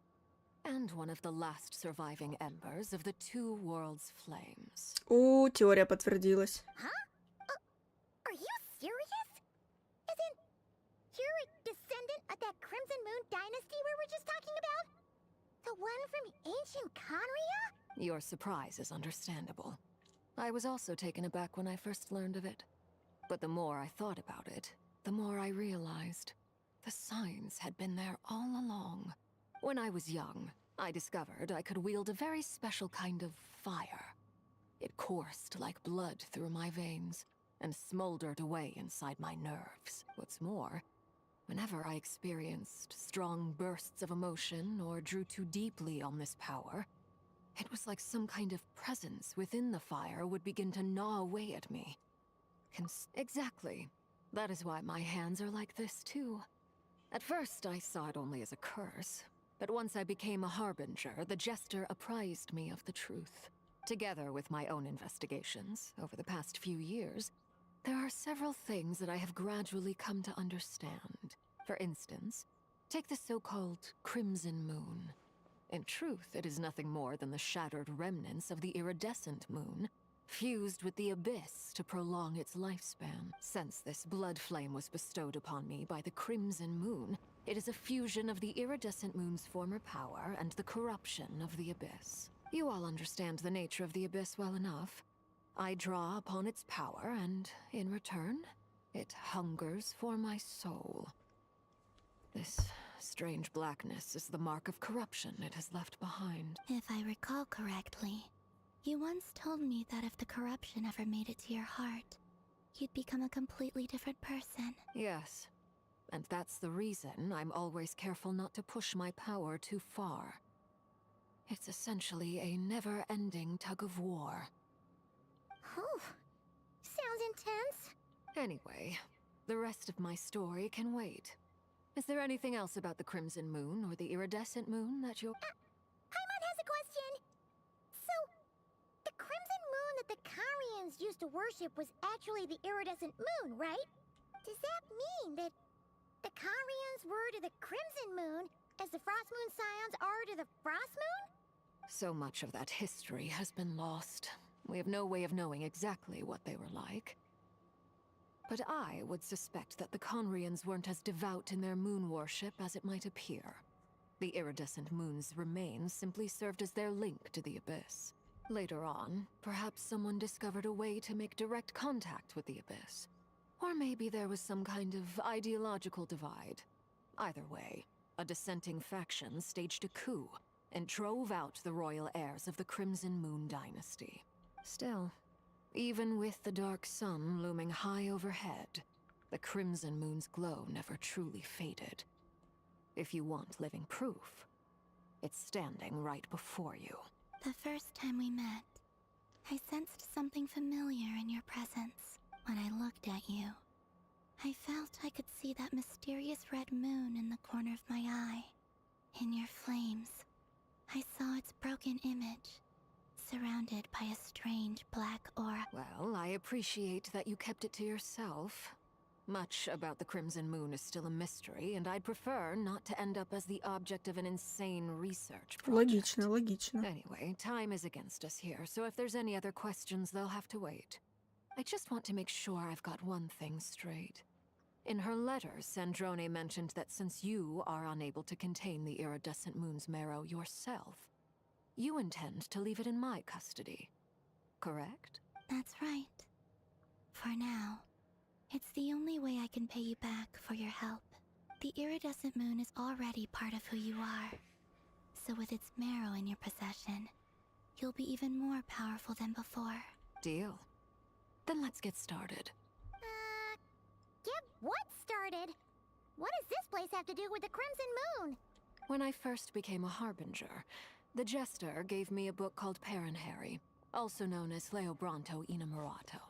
And one of the last surviving embers of the two worlds' flames. Теория подтвердилась. Huh? Are you serious? Isn't you're a descendant of that Crimson Moon dynasty we were just talking about? The one from ancient Conria? Your surprise is understandable. I was also taken aback when I first learned of it. But the more I thought about it, the more I realized the signs had been there all along. When I was young, I discovered I could wield a very special kind of fire. It coursed like blood through my veins and smoldered away inside my nerves. What's more, whenever I experienced strong bursts of emotion or drew too deeply on this power, it was like some kind of presence within the fire would begin to gnaw away at me. Exactly. That is why my hands are like this too. At first, I saw it only as a curse. But once I became a harbinger, the jester apprised me of the truth. Together with my own investigations, over the past few years, there are several things that I have gradually come to understand. For instance, take the so-called Crimson Moon. In truth, it is nothing more than the shattered remnants of the iridescent moon, fused with the abyss to prolong its lifespan. Since this blood flame was bestowed upon me by the Crimson Moon, it is a fusion of the iridescent moon's former power and the corruption of the abyss. You all understand the nature of the abyss well enough. I draw upon its power, and in return, it hungers for my soul. This strange blackness is the mark of corruption it has left behind. If I recall correctly, you once told me that if the corruption ever made it to your heart, you'd become a completely different person. Yes. And that's the reason I'm always careful not to push my power too far. It's essentially a never-ending tug-of-war. Oh, sounds intense. Anyway, the rest of my story can wait. Is there anything else about the Crimson Moon or the Iridescent Moon that you're... Paimon has a question. So, the Crimson Moon that the Carians used to worship was actually the Iridescent Moon, right? Does that mean that the Carians were to the Crimson Moon as the Frost Moon Scions are to the Frost Moon? So much of that history has been lost. We have no way of knowing exactly what they were like. But I would suspect that the Conrians weren't as devout in their moon worship as it might appear. The iridescent moon's remains simply served as their link to the Abyss. Later on, perhaps someone discovered a way to make direct contact with the Abyss. Or maybe there was some kind of ideological divide. Either way, a dissenting faction staged a coup and drove out the royal heirs of the Crimson Moon dynasty. Still, even with the dark sun looming high overhead, the Crimson Moon's glow never truly faded. If you want living proof, it's standing right before you. The first time we met, I sensed something familiar in your presence. When I looked at you, I felt I could see that mysterious red moon in the corner of my eye. In your flames, I saw its broken image, surrounded by a strange black aura. Well, I appreciate that you kept it to yourself. Much about the Crimson Moon is still a mystery, and I'd prefer not to end up as the object of an insane research project. Логично. Anyway, time is against us here, so if there's any other questions, they'll have to wait. I just want to make sure I've got one thing straight. In her letter, Sandrone mentioned that since you are unable to contain the iridescent moon's marrow yourself, you intend to leave it in my custody. Correct? That's right. For now. It's the only way I can pay you back for your help. The iridescent moon is already part of who you are. So with its marrow in your possession, you'll be even more powerful than before. Deal. Then let's get started. Get what started? What does this place have to do with the Crimson Moon? When I first became a harbinger, the Jester gave me a book called Paranhari, also known as Leobranto Innamorato.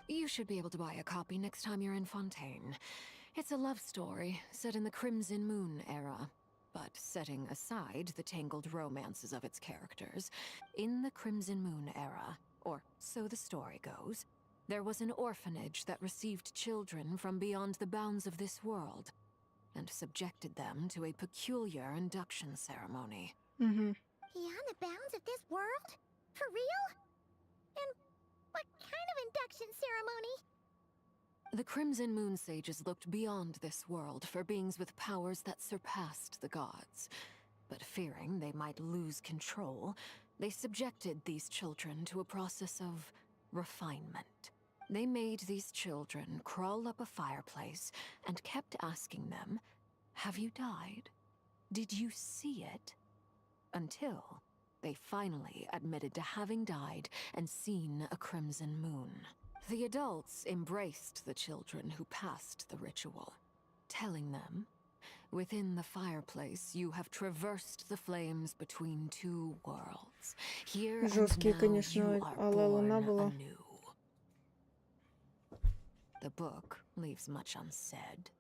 You should be able to buy a copy next time you're in Fontaine. It's a love story set in the Crimson Moon era, but setting aside the tangled romances of its characters, in the Crimson Moon era, or so the story goes, there was an orphanage that received children from beyond the bounds of this world, and subjected them to a peculiar induction ceremony. Beyond the bounds of this world? For real? And what kind of induction ceremony? The Crimson Moon sages looked beyond this world for beings with powers that surpassed the gods. But fearing they might lose control, they subjected these children to a process of refinement. They made these children crawl up a fireplace and kept asking them, "Have you died? Did you see it?" Until they finally admitted to having died and seen a crimson moon. The adults embraced the children who passed the ritual, telling them, "Within the fireplace, you have traversed the flames between two worlds. Here and Жесткие, now конечно, you are Алла Луна born была. anew." The book leaves much unsaid,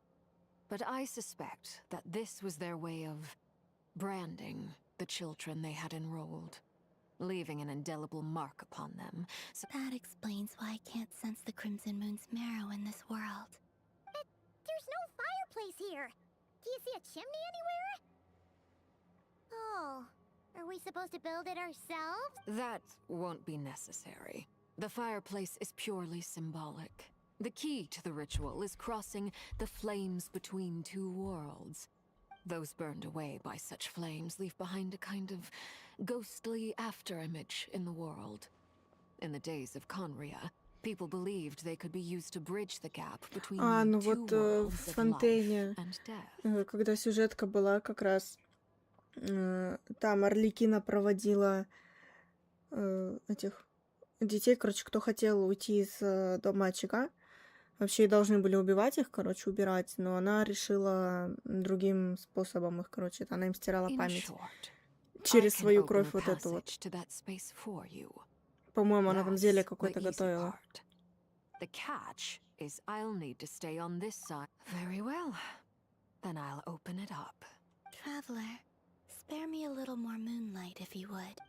but I suspect that this was their way of branding the children they had enrolled, leaving an indelible mark upon them. So that explains why I can't sense the Crimson Moon's marrow in this world. But there's no fireplace here. Do you see a chimney anywhere? Oh, are we supposed to build it ourselves? That won't be necessary. The fireplace is purely symbolic. The key to the ritual is crossing the flames between two worlds. Those burned away by such flames leave behind a kind of ghostly afterimage in the world. In the days of Conria, people believed they could be used to bridge the gap between Ну two вот worlds в of Фонтейне, life and death. когда сюжетка была, как раз там Арлекино проводила этих детей, короче, кто хотел уйти из дома очага. Вообще должны были убивать их, короче, убирать, но она решила другим способом их, короче, она им стирала память через свою кровь вот эту вот. По-моему, она там зелье какое-то готовила. The catch is I'll need to stay on this side. Very well. Then I'll open it up. Traveler, spare me a little more moonlight if you would.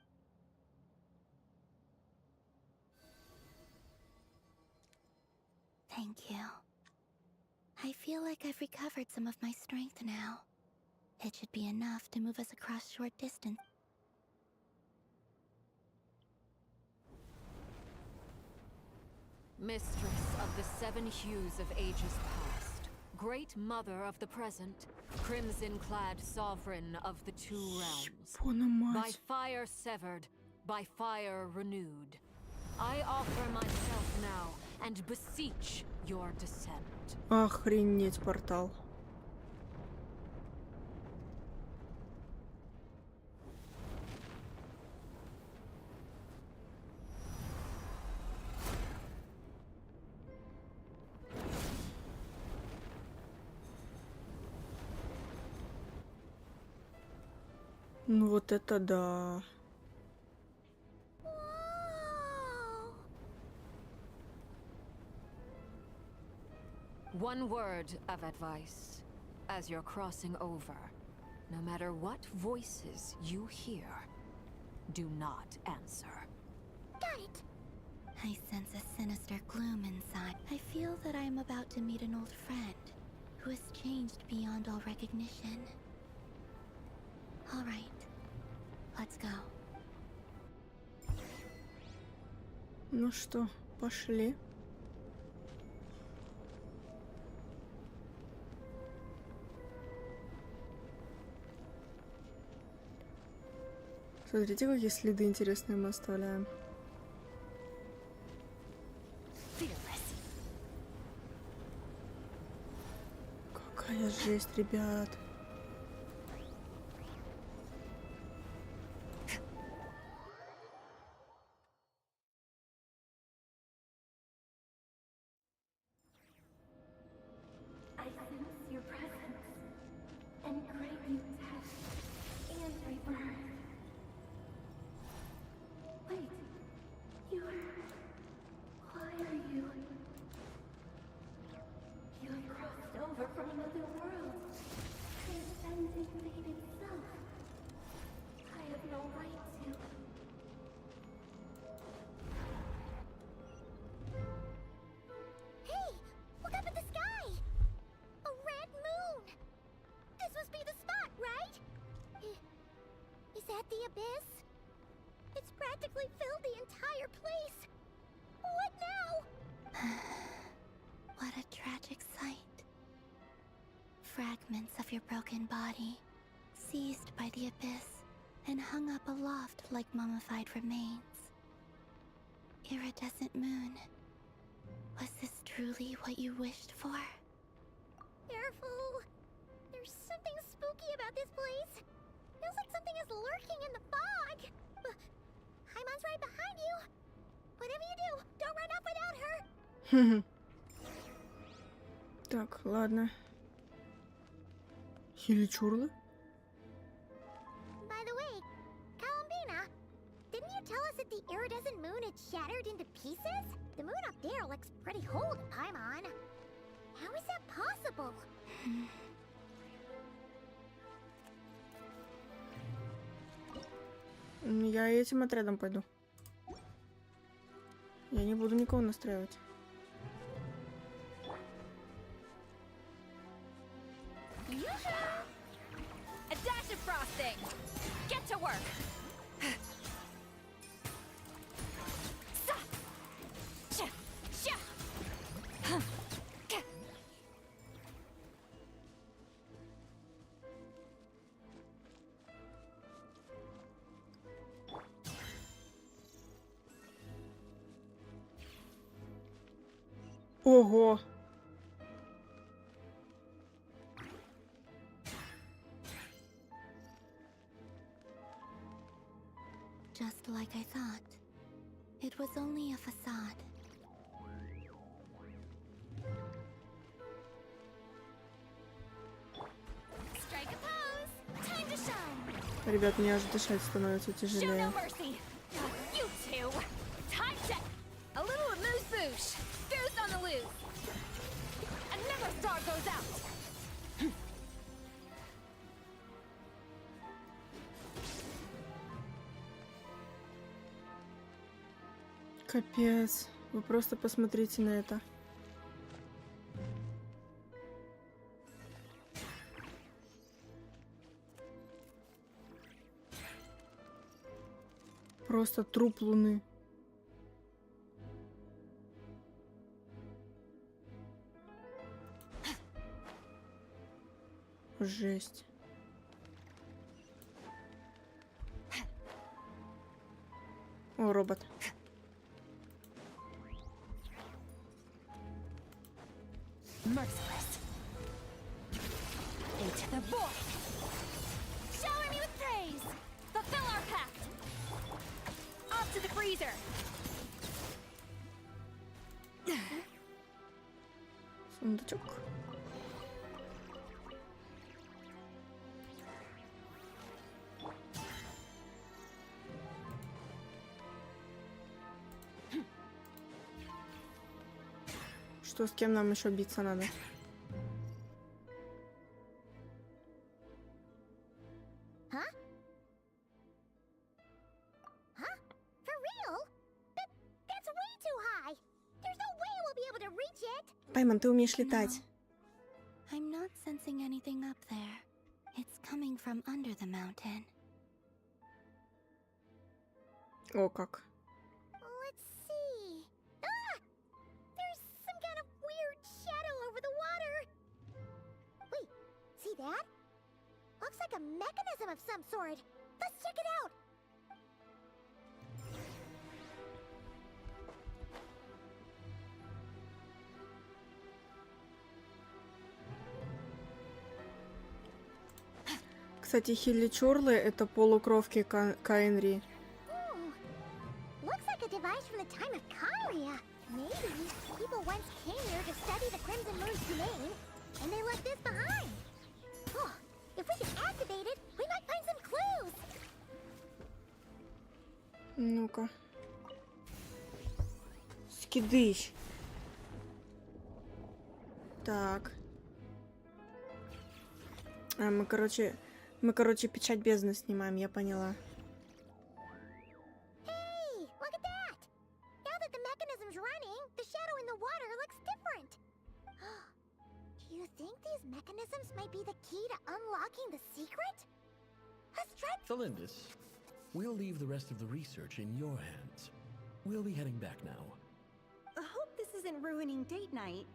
Thank you. I feel like I've recovered some of my strength now. It should be enough to move us across short distance. Mistress of the seven hues of ages past, great mother of the present, crimson-clad sovereign of the two realms, by fire severed, by fire renewed, I offer myself now and beseech your descent. Охренеть, портал. Ну вот это да. One word of advice. As you're crossing over, no matter what voices you hear, do not answer. Got it. I sense a sinister gloom inside. I feel that I am about to meet an old friend who has changed beyond all recognition. All right, let's go. Ну что, пошли. Смотрите, какие следы интересные мы оставляем. Какая жесть, ребят. I sense your presence and crave you death and rebirth. Wait, why are you? You have crossed over from another world, transcending fate itself. I have no right to. Hey, look up at the sky! A red moon! This must be the spot, right? Is that the abyss? It's practically filled the entire place. What now? What a tragic sight. Fragments of your broken body, seized by the abyss and hung up aloft like mummified remains. Iridescent moon, was this truly what you wished for? Careful. There's something spooky about this place. Feels like something is lurking in the fog. Haimon's right behind you. Whatever you do, don't run off without her. Так, ладно. Хиличурлы? By the way, Columbina, didn't you tell us that the iridescent moon had shattered into pieces? The moon up there looks pretty whole to Paimon. How is that possible? Я этим отрядом пойду. Я не буду никого настраивать. A dash of frosting. Get to work. Ого! Just like I thought. It was only a facade. Strike a pose. Time to shine. Ребят, мне аж дышать становится Show тяжелее. no mercy. You two. Time to. A little amuse bouche. Goose on the loose. Another star goes out. Капец. Вы просто посмотрите на это. Просто труп Луны. Жесть. О, робот. Merciless. Into the void. Shower me with praise. Fulfill our pact. Off to the freezer. Сундучок. Что, с кем нам еще биться надо? Пайман, ты умеешь летать. I'm not sensing anything up there. It's coming from under the mountain. О, как. Let's see. Ah! There's some kind of weird shadow over the water. Wait, see that? Looks like a mechanism of some sort. Let's check it out. Кстати, хилли-чурлы — это полукровки Каинри. Looks like a device from the time of Kyria. Maybe people once came here to study the Crimson Moon's domain, and they left this behind. Oh, if we can activate it, we might find some clues. Ну-ка. Скидыщ. Так. Мы, короче, печать бездны снимаем, я поняла. Hey, look at that! Now that the mechanism's running, the shadow in the water looks different. Do you think these mechanisms might be the key to unlocking the secret? Let's try. Celindis, we'll leave the rest of the research in your hands. We'll be heading back now. I hope this isn't ruining date night.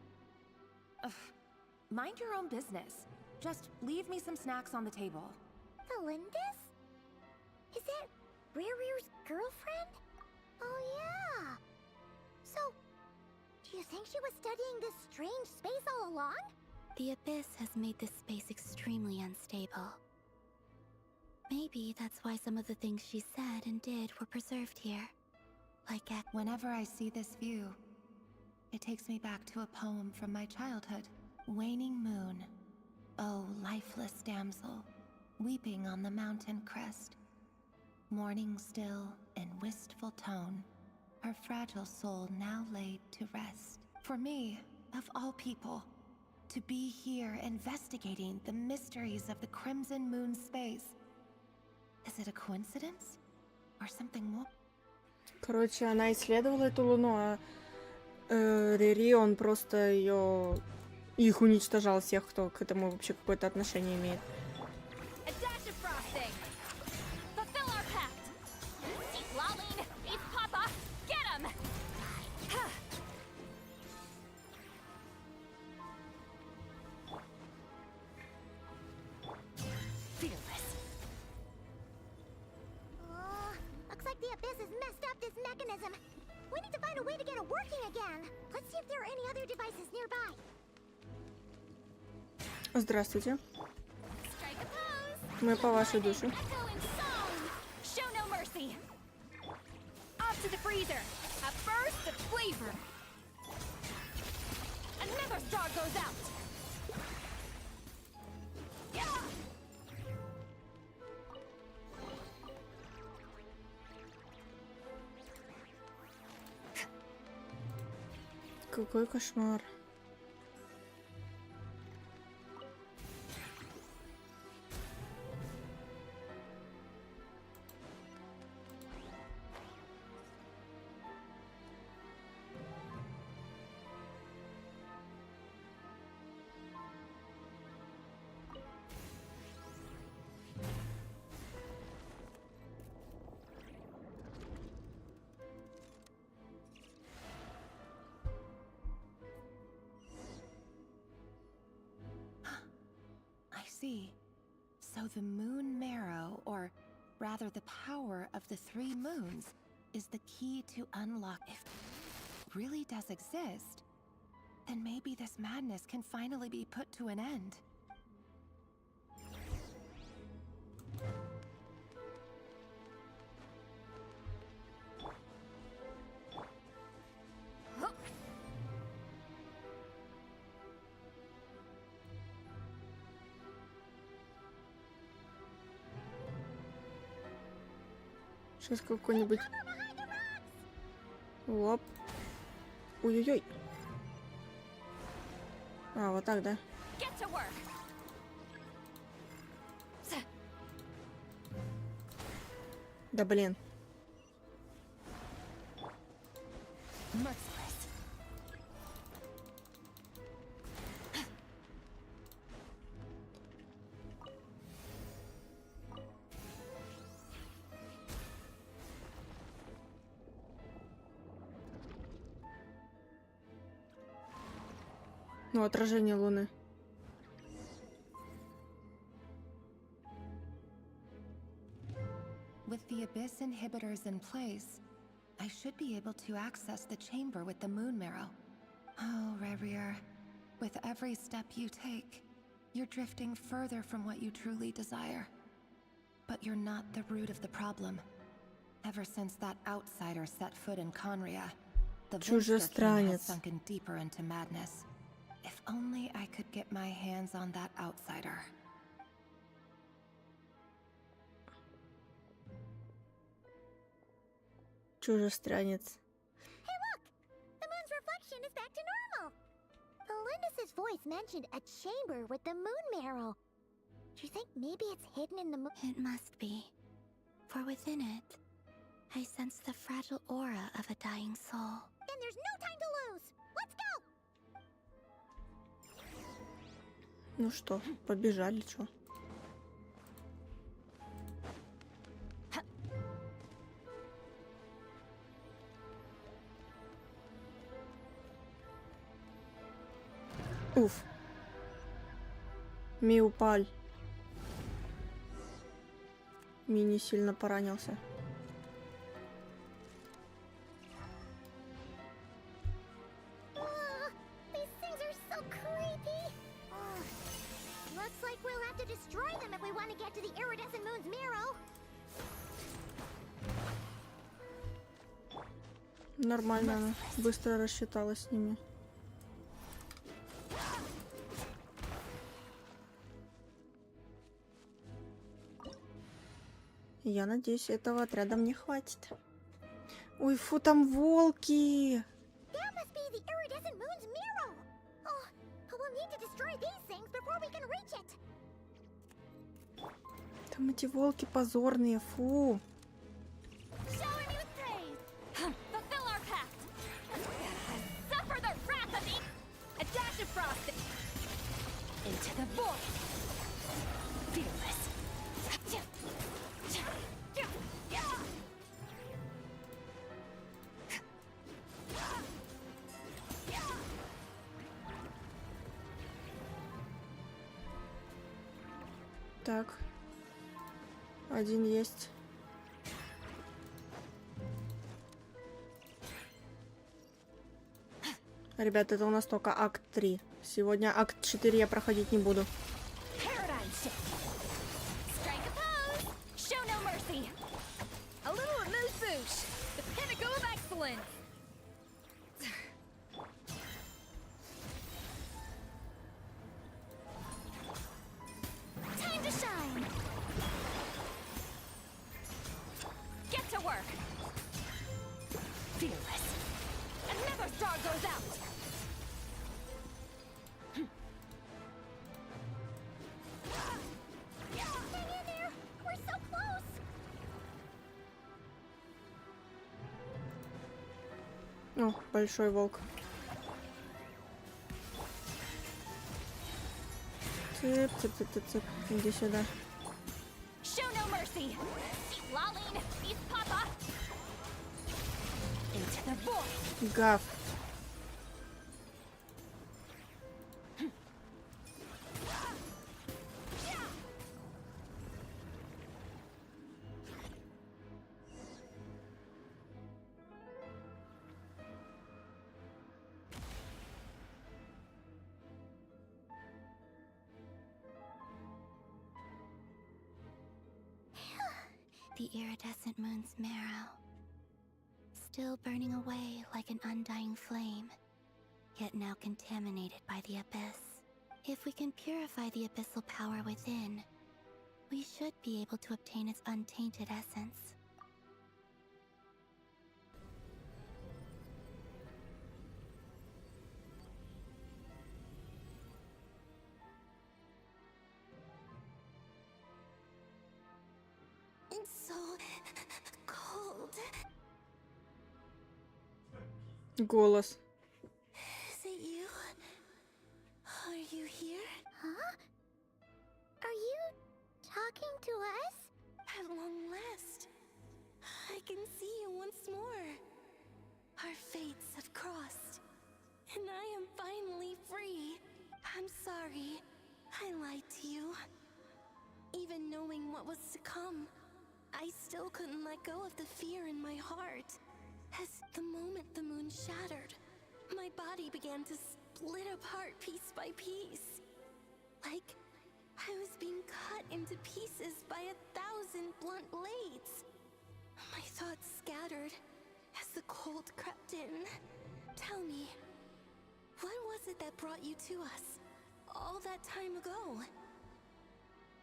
Mind your own business. Just leave me some snacks on the table. Celindis? Is that Rear's girlfriend? Oh yeah. So, do you think she was studying this strange space all along? The abyss has made this space extremely unstable. Maybe that's why some of the things she said and did were preserved here. Like whenever I see this view, it takes me back to a poem from my childhood. Waning moon. Oh, lifeless damsel, weeping on the mountain crest. Mourning still in wistful tone, her fragile soul now laid to rest. For me, of all people, to be here investigating the mysteries of the Crimson Moon space. Is it a coincidence? Or something more? Короче, она исследовала эту луну, а Рири, он просто их уничтожал, всех, кто к этому вообще какое-то отношение имеет. Looks like the abyss has messed up this mechanism. We need to find a way to get it working again. Let's see if there are any other devices nearby. Здравствуйте. Мы по вашей душе. Какой кошмар. So the moon marrow, or rather the power of the 3 moons, is the key to unlock. If it really does exist, then maybe this madness can finally be put to an end. Сейчас какой-нибудь... Оп. Ой-ой-ой. А, вот так, да? Get to work. Да блин. Merciless. Ну, отражение Луны. With the Abyss inhibitors in place, I should be able to access the chamber with the moon marrow. Oh, Revier, with every step you take, you're drifting further from what you truly desire. But you're not the root of the problem. Ever since that outsider set foot in Conria, the Vinster King has sunken deeper into madness. If only I could get my hands on that outsider. Чужестранец. Hey, look! The moon's reflection is back to normal. Belindus's voice mentioned a chamber with the moon marrow. Do you think maybe it's hidden in the moon? It must be. For within it, I sense the fragile aura of a dying soul. Then there's no time to lose! Let's go! Ну что, побежали, чё? Уф. Ми упаль. Ми не сильно поранился. These things are so creepy! Looks like we'll have to destroy them if we want to get to the iridescent moon's marrow. Нормально, она быстро рассчиталась с ними. Я надеюсь, этого отряда мне хватит. Ой, фу, там волки! That must be the iridescent moon's marrow. Oh, we'll need to destroy these things before we can reach it. Там эти волки позорные, фу. Shower me with praise. Fulfill our pact. Suffer the wrath of me. A dash of frost into the void. Fearless. Так. Один есть. Ребят, это у нас только акт 3. Сегодня акт 4 я проходить не буду. О, большой волк. Цып, цып, цып, цып, цып. Иди сюда. Гав. The iridescent moon's marrow, still burning away like an undying flame, yet now contaminated by the abyss. If we can purify the abyssal power within, we should be able to obtain its untainted essence. so cold. Голос. Is it you? Are you here? Huh? Are you talking to us? At long last, I can see you once more. Our fates have crossed, and I am finally free. I'm sorry, I lied to you. Even knowing what was to come, I still couldn't let go of the fear in my heart. As the moment the moon shattered, my body began to split apart piece by piece. Like I was being cut into pieces by 1,000 blunt blades. My thoughts scattered as the cold crept in. Tell me, what was it that brought you to us all that time ago?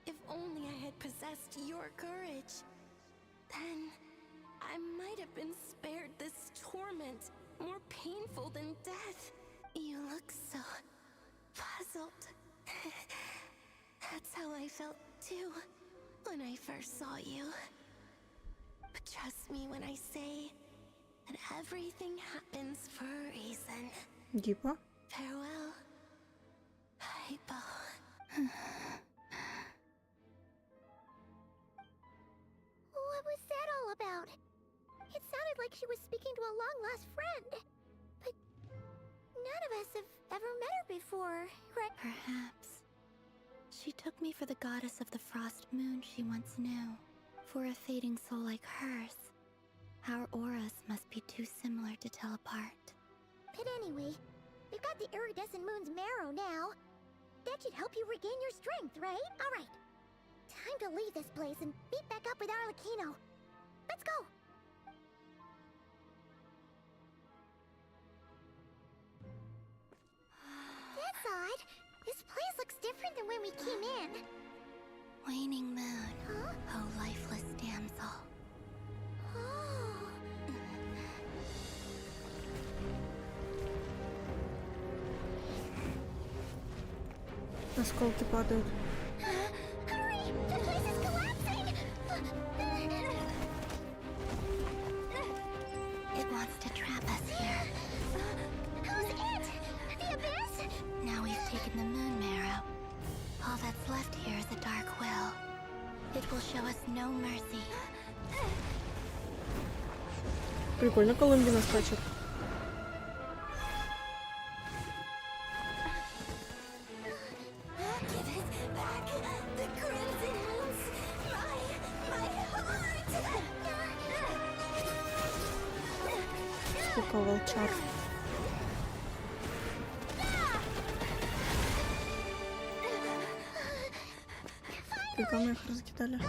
If only I had possessed your courage, then I might have been spared this torment, more painful than death. You look so puzzled. That's how I felt too when I first saw you. But trust me when I say that everything happens for a reason. Типа? Farewell, Hypo. What was that all about? It sounded like she was speaking to a long-lost friend. But none of us have ever met her before, right? Perhaps. She took me for the goddess of the frost moon she once knew. For a fading soul like hers, our auras must be too similar to tell apart. But anyway, we've got the iridescent moon's marrow now. That should help you regain your strength, right? Alright. Time to leave this place and meet back up with Arlecchino. Let's go! That's odd. This place looks different than when we came in. Waning moon, Huh? oh lifeless damsel. Oh. Осколки падают. Hurry! The place is collapsing! It wants to trap us here. Who's it? The Abyss? Now we've taken the moon marrow. All that's left here is a dark will. It will show us no mercy. Прикольно, Колумбина скачет. Give it back, the crimson moons, my heart. Сколько волчат. Сколько мы их раскидали.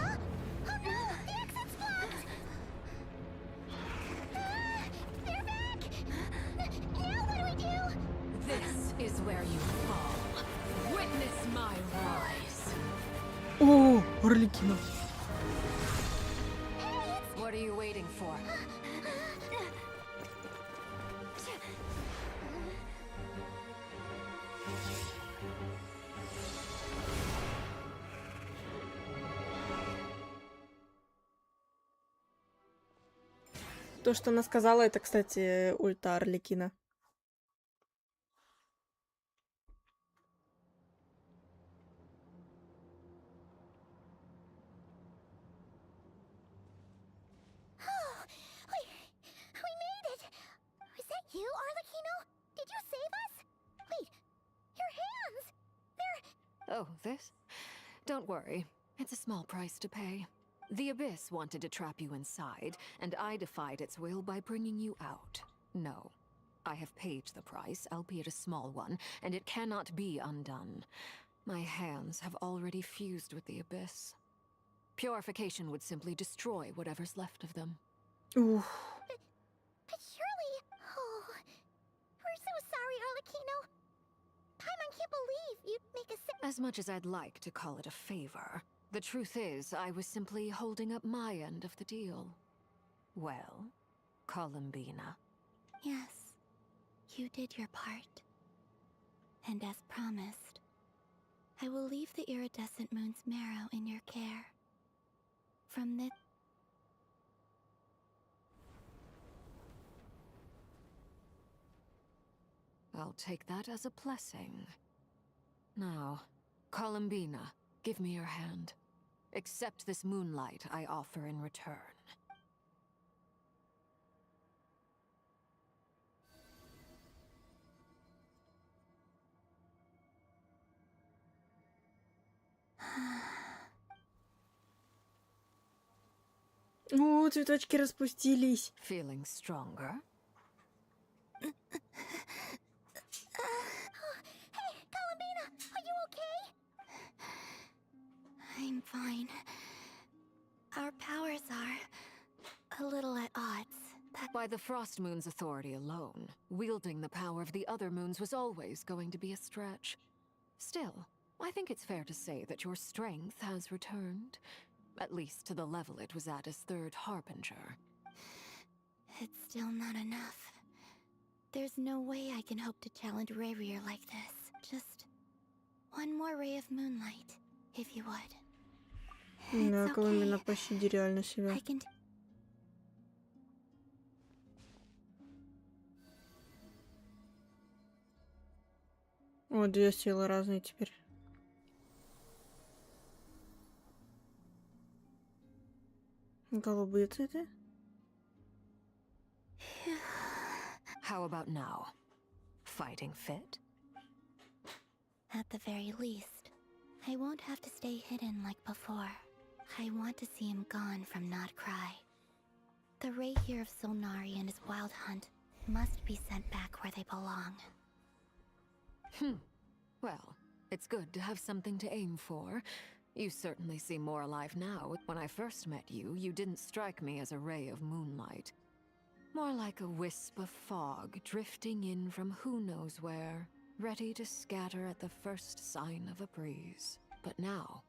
This is where you fall. Witness my rise. О, Арлекино. What are you waiting for? То, что она сказала, это, кстати, ульта Арлекино. We made it! Is that you, Arlecchino? Did you save us? Wait, your hands! They're... Oh, this? Don't worry. It's a small price to pay. The Abyss wanted to trap you inside, and I defied its will by bringing you out. No. I have paid the price, albeit a small one, and it cannot be undone. My hands have already fused with the Abyss. Purification would simply destroy whatever's left of them. Ух. But surely... Oh... We're so sorry, Arlecchino. Paimon can't believe you'd make a... As much as I'd like to call it a favor, the truth is I was simply holding up my end of the deal. Well, Columbina. Yes, you did your part. And as promised, I will leave the iridescent moon's marrow in your care. From I'll take that as a blessing. Now, Columbina, give me your hand. Accept this moonlight I offer in return. О, цветочки распустились. Feeling stronger? Hey, Columbina, are you okay? I'm fine. Our powers are a little at odds. By the Frost Moon's authority alone, wielding the power of the other moons was always going to be a stretch. Still, I think it's fair to say that your strength has returned. At least to the level it was at as Third Harbinger. It's still not enough. There's no way I can hope to challenge Rayrier like this. Just one more ray of moonlight, if you would. Да, Коломина, пощади реально себя. I can О, две силы разные теперь. Голубые цветы. How about now? Fighting fit? At the very least, I won't have to stay hidden like before. I want to see him gone from Not Cry. The Ray here of Solnari and his wild hunt must be sent back where they belong. Well, it's good to have something to aim for. You certainly seem more alive now. When I first met you, you didn't strike me as a ray of moonlight. More like a wisp of fog drifting in from who knows where, ready to scatter at the first sign of a breeze. But now,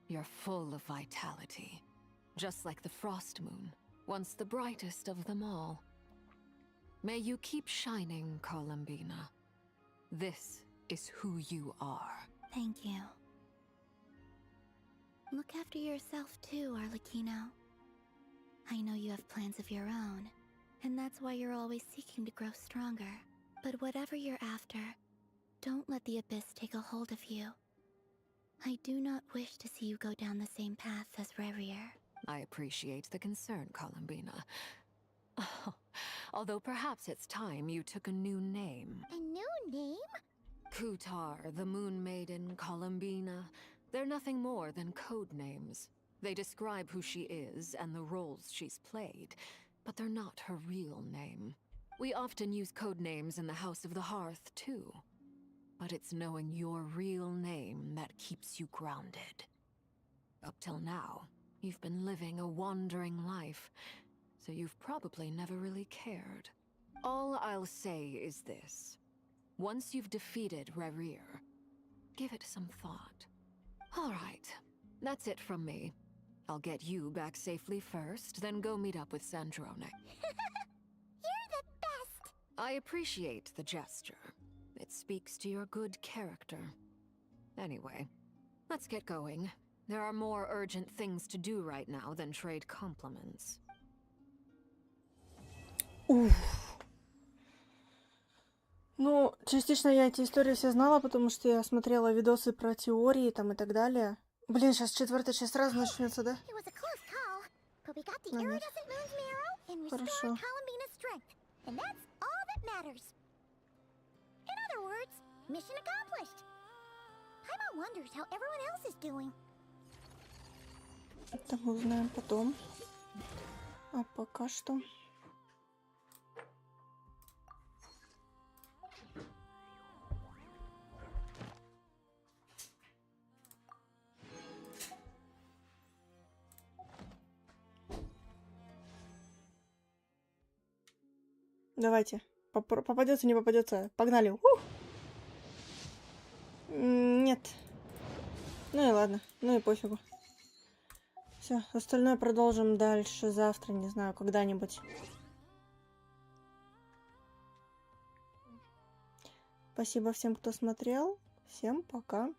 you're full of vitality. Just like the Frost Moon, once the brightest of them all. May you keep shining, Columbina. This is who you are. Thank you. Look after yourself too, Arlecchino. I know you have plans of your own, and that's why you're always seeking to grow stronger. But whatever you're after, don't let the Abyss take a hold of you. I do not wish to see you go down the same path as Rayrier. I appreciate the concern, Columbina. Although perhaps it's time you took a new name. A new name? Kutar, the Moon Maiden, Columbina. They're nothing more than code names. They describe who she is and the roles she's played, but they're not her real name. We often use code names in the House of the Hearth, too. But it's knowing your real name that keeps you grounded. Up till now, you've been living a wandering life, so you've probably never really cared. All I'll say is this. Once you've defeated Rayrier, give it some thought. All right, that's it from me. I'll get you back safely first, then go meet up with Sandrone. You're the best! I appreciate the gesture. It speaks to your good character. Anyway, let's get going. There are more urgent things to do right now than trade compliments. Уф. Ну, частично я эти истории все знала, потому что я смотрела видосы про теории там и так далее. Блин, сейчас четвертая часть сразу начнется, да? Ну, нет. Хорошо. Mission accomplished. Paimon wonders how everyone else is doing. Это мы узнаем потом. А пока что... Давайте. Попадется, не попадется. Погнали. Нет. Ну и ладно. Ну и пофигу. Все, остальное продолжим дальше завтра, не знаю, когда-нибудь. Спасибо всем, кто смотрел. Всем пока.